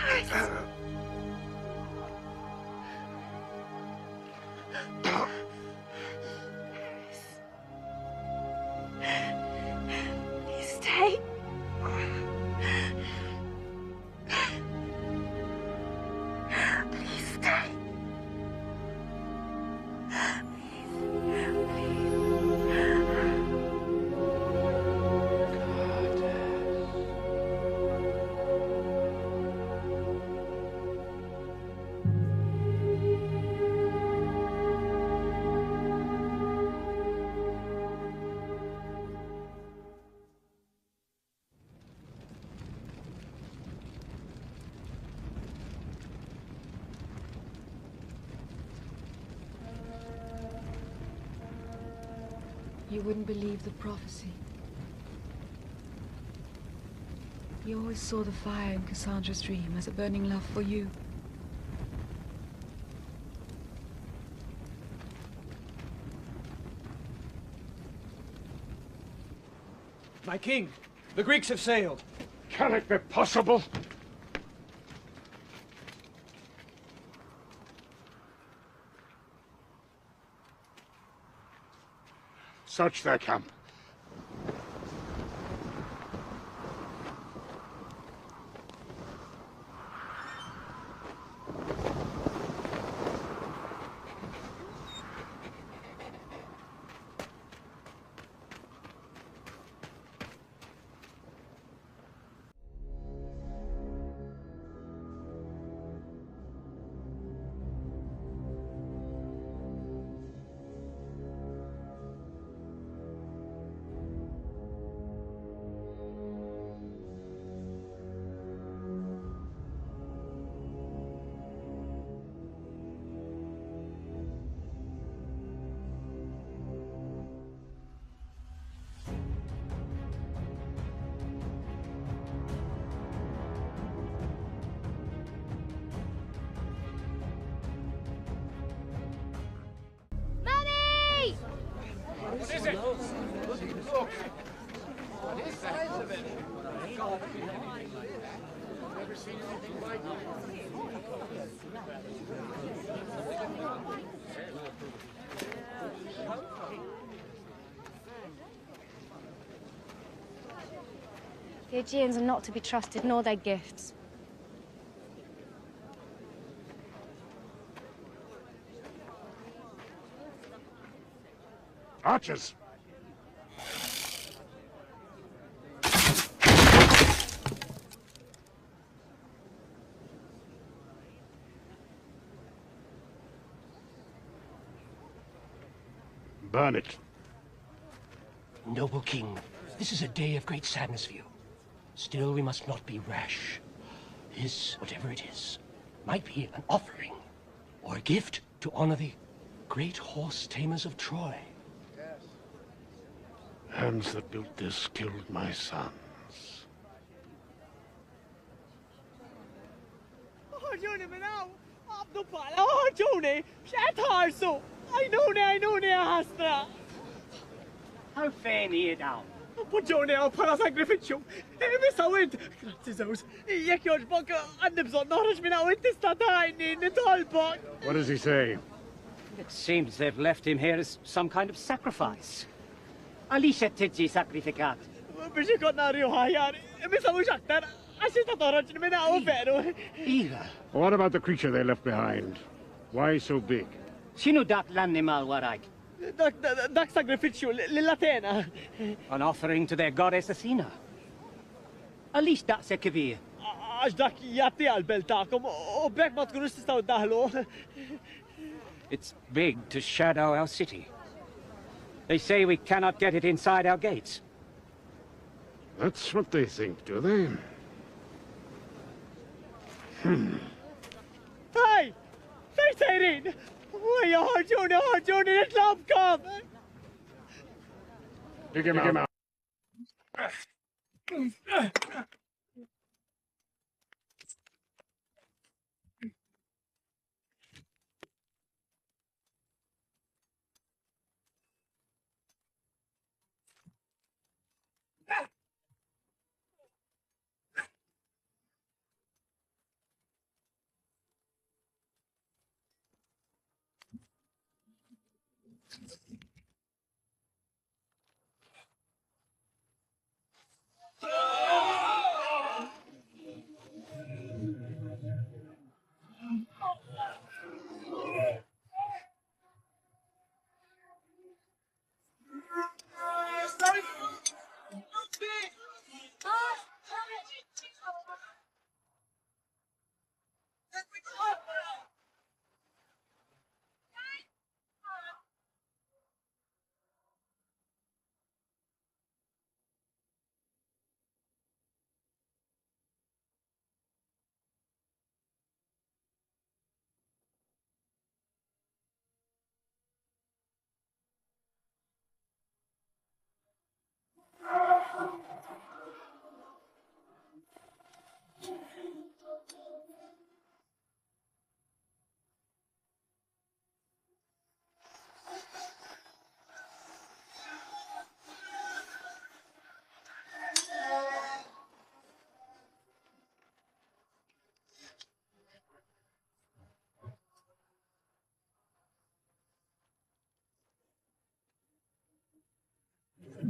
Paris! You wouldn't believe the prophecy. He always saw the fire in Cassandra's dream as a burning love for you. My king, the Greeks have sailed. Can it be possible? Search their camp. Mummy! What is it? Look. What is the size of it? Never seen anything like The Aegeans are not to be trusted, nor their gifts. Archers! Burn it. Noble king, this is a day of great sadness for you. Still, we must not be rash. This, whatever it is, might be an offering or a gift to honor the great horse tamers of Troy. Hands that built this killed my sons. Johnny, now. Abdo pala. Oh, Johnny. Shat harso. I know ne hastra. How fair ni down. Po Johnny, I'll para sacrificium. Miss Howard. Grazie, Jek joġbok għandibżon noħroġ minn għawit tista tajni nitolbok. What does he say? It seems they've left him here as some kind of sacrifice. Għalix qed tiġi sakrifikat. Biex ikon narju ħajjar. Miss Howard aktar. Għaxi ta toħroġ minn għaw veru. Ira. What about the creature they left behind? Why so big? X'inhu dak l-annimal warajk? Dak sacrificiu l-Atena. An offering to their goddess Athena. Għalix daqshekk kbir? Għax dak jatti għal-bel ta'kom u bekk ma tkunux tistaw daħlu. It's big to shadow our city. They say we cannot get it inside our gates. That's what they think, do they? Hey! Fej sejrin! Wajja ħarġuni, nitlabkom! Dig him out.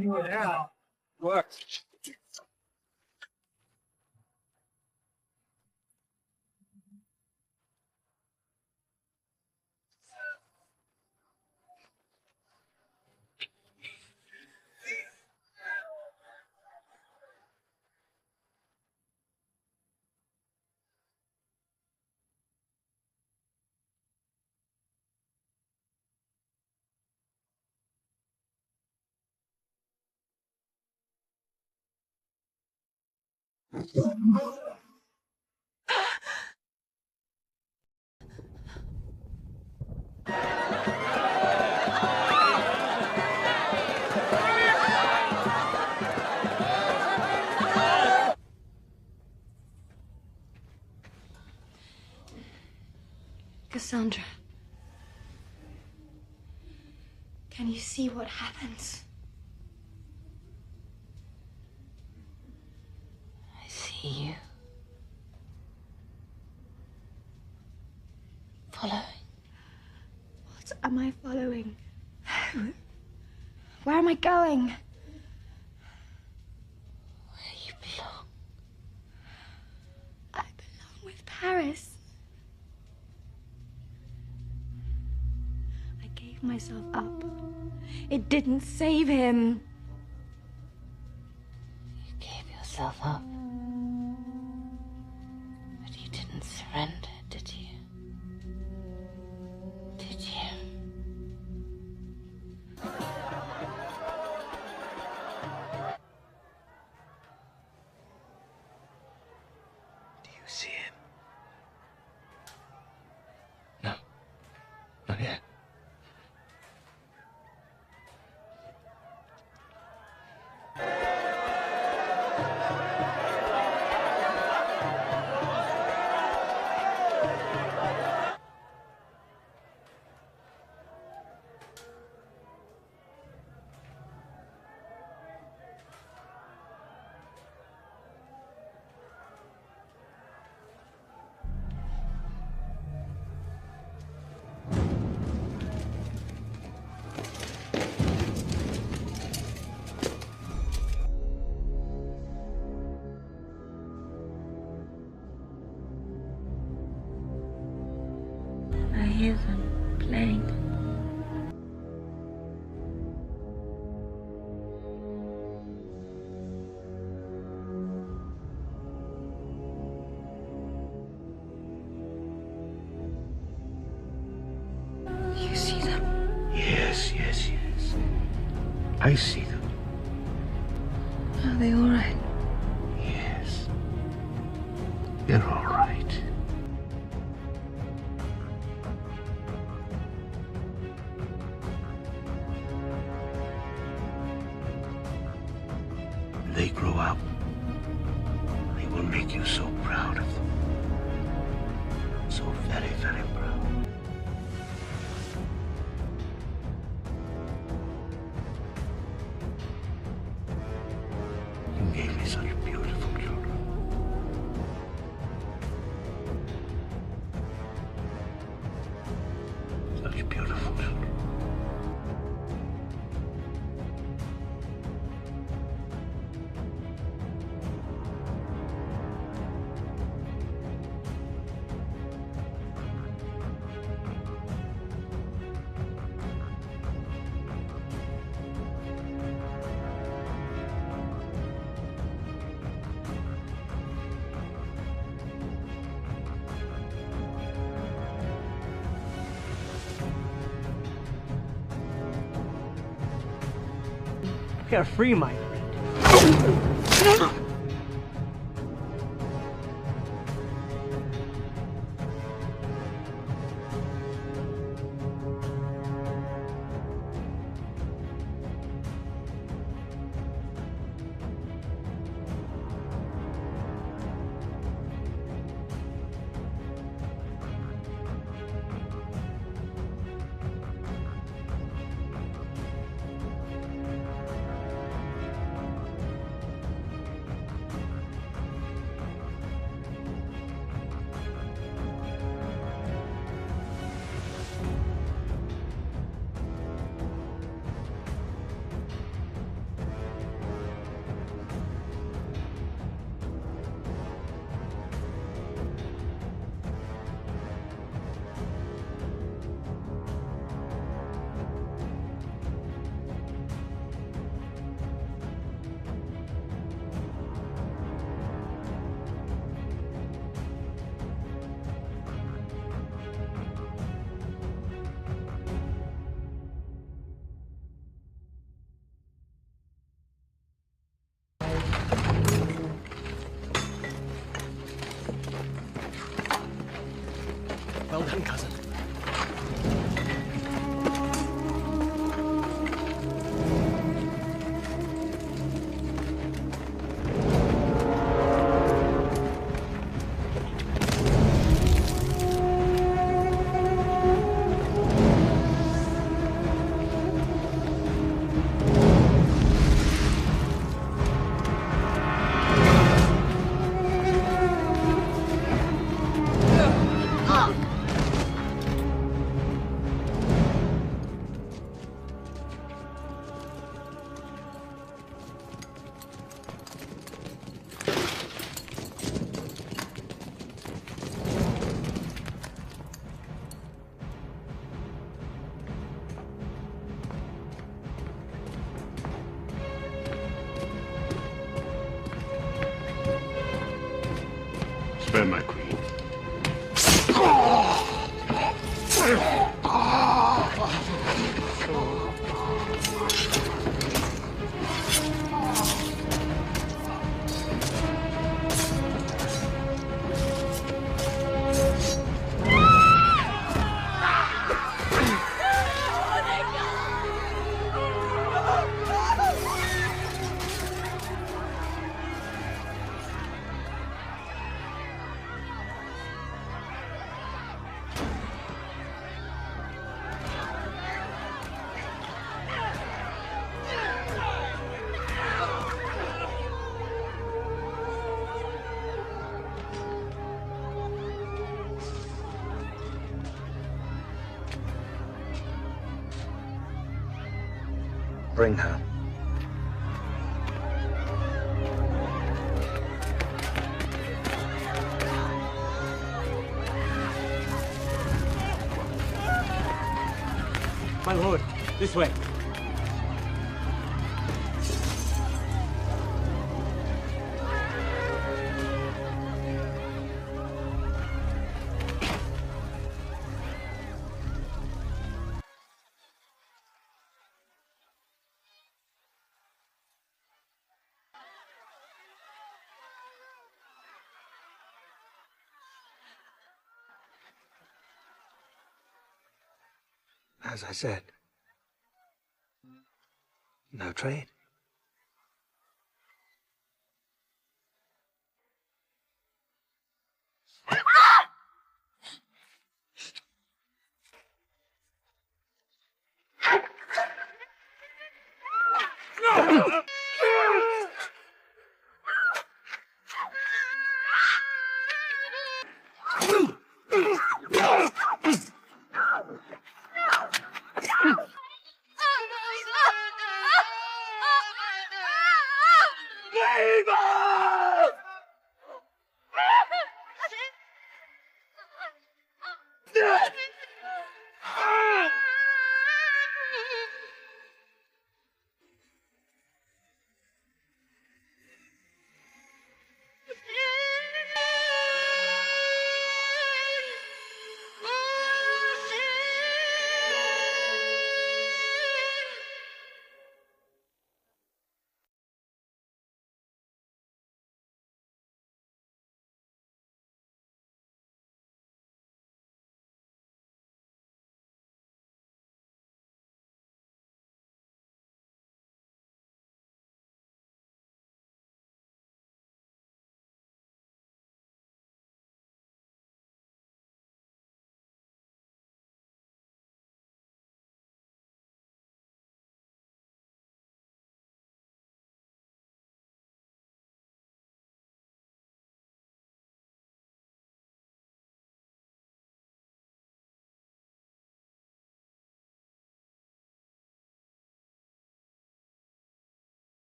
Yeah. Worked. Cassandra, can you see what happens? I see you. Following. What am I following? Who? Where am I going? Where you belong. I belong with Paris. I gave myself up. It didn't save him. You gave yourself up. But you didn't surrender, did you? Did you? Do you see him? No. Not yet. I hear them playing. You see them? Yes. I see them. Are they all right? Yes. They're all right. When they grow up, they will make you so proud of them. So very, very proud. You gave me such beautiful children. Such beautiful children. You're free, my friend. Well done, cousin. Spare my queen. Bring her. My lord, this way. As I said, no trade.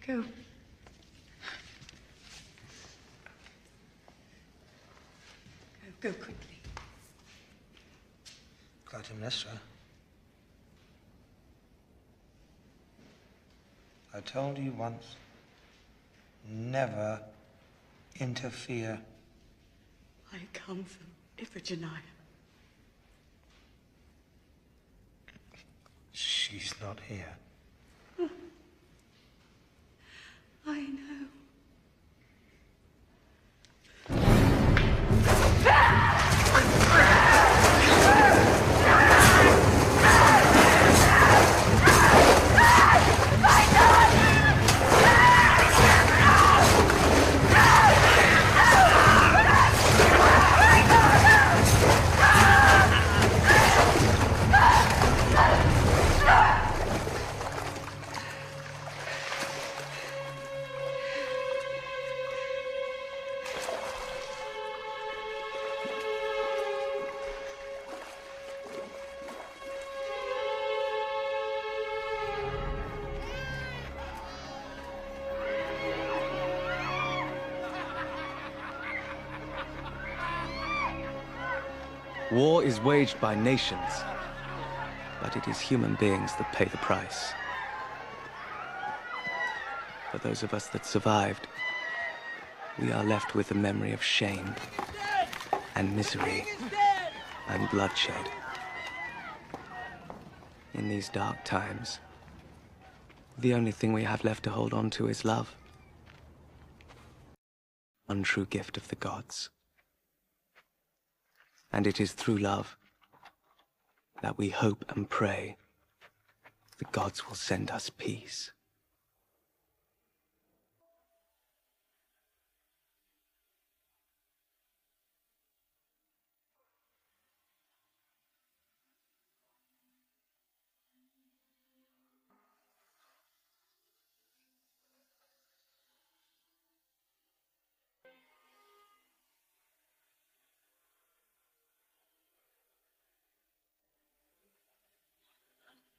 Go. Go quickly. Clytemnestra. I told you once, never interfere. I come from Iphigenia. She's not here. I know. War is waged by nations, but it is human beings that pay the price. For those of us that survived, we are left with the memory of shame and misery and bloodshed. In these dark times, the only thing we have left to hold on to is love. One true gift of the gods. And it is through love that we hope and pray the gods will send us peace.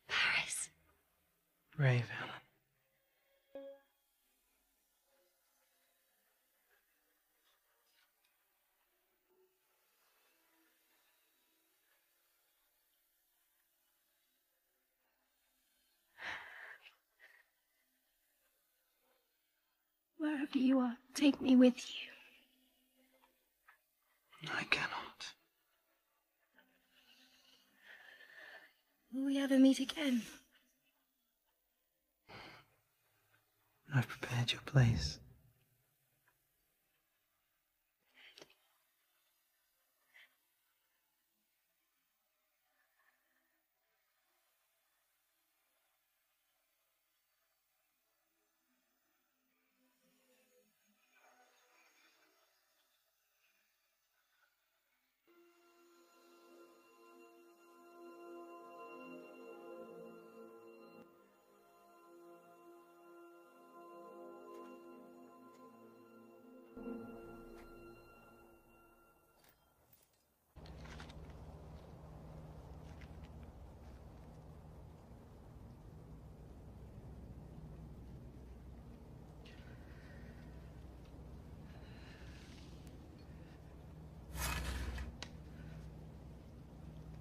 Paris. Brave Helen. Wherever you are, take me with you. I cannot. Will we ever meet again? I've prepared your place.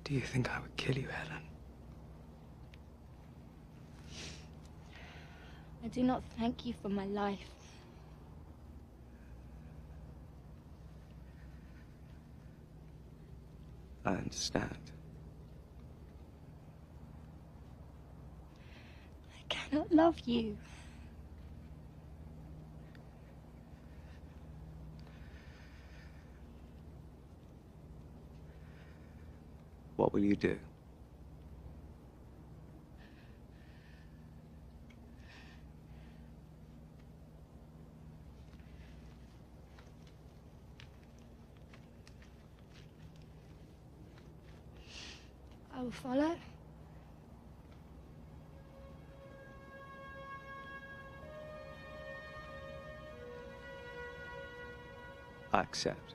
Do you think I would kill you, Helen? I do not thank you for my life. I understand. I cannot love you. What will you do? I will follow. I accept.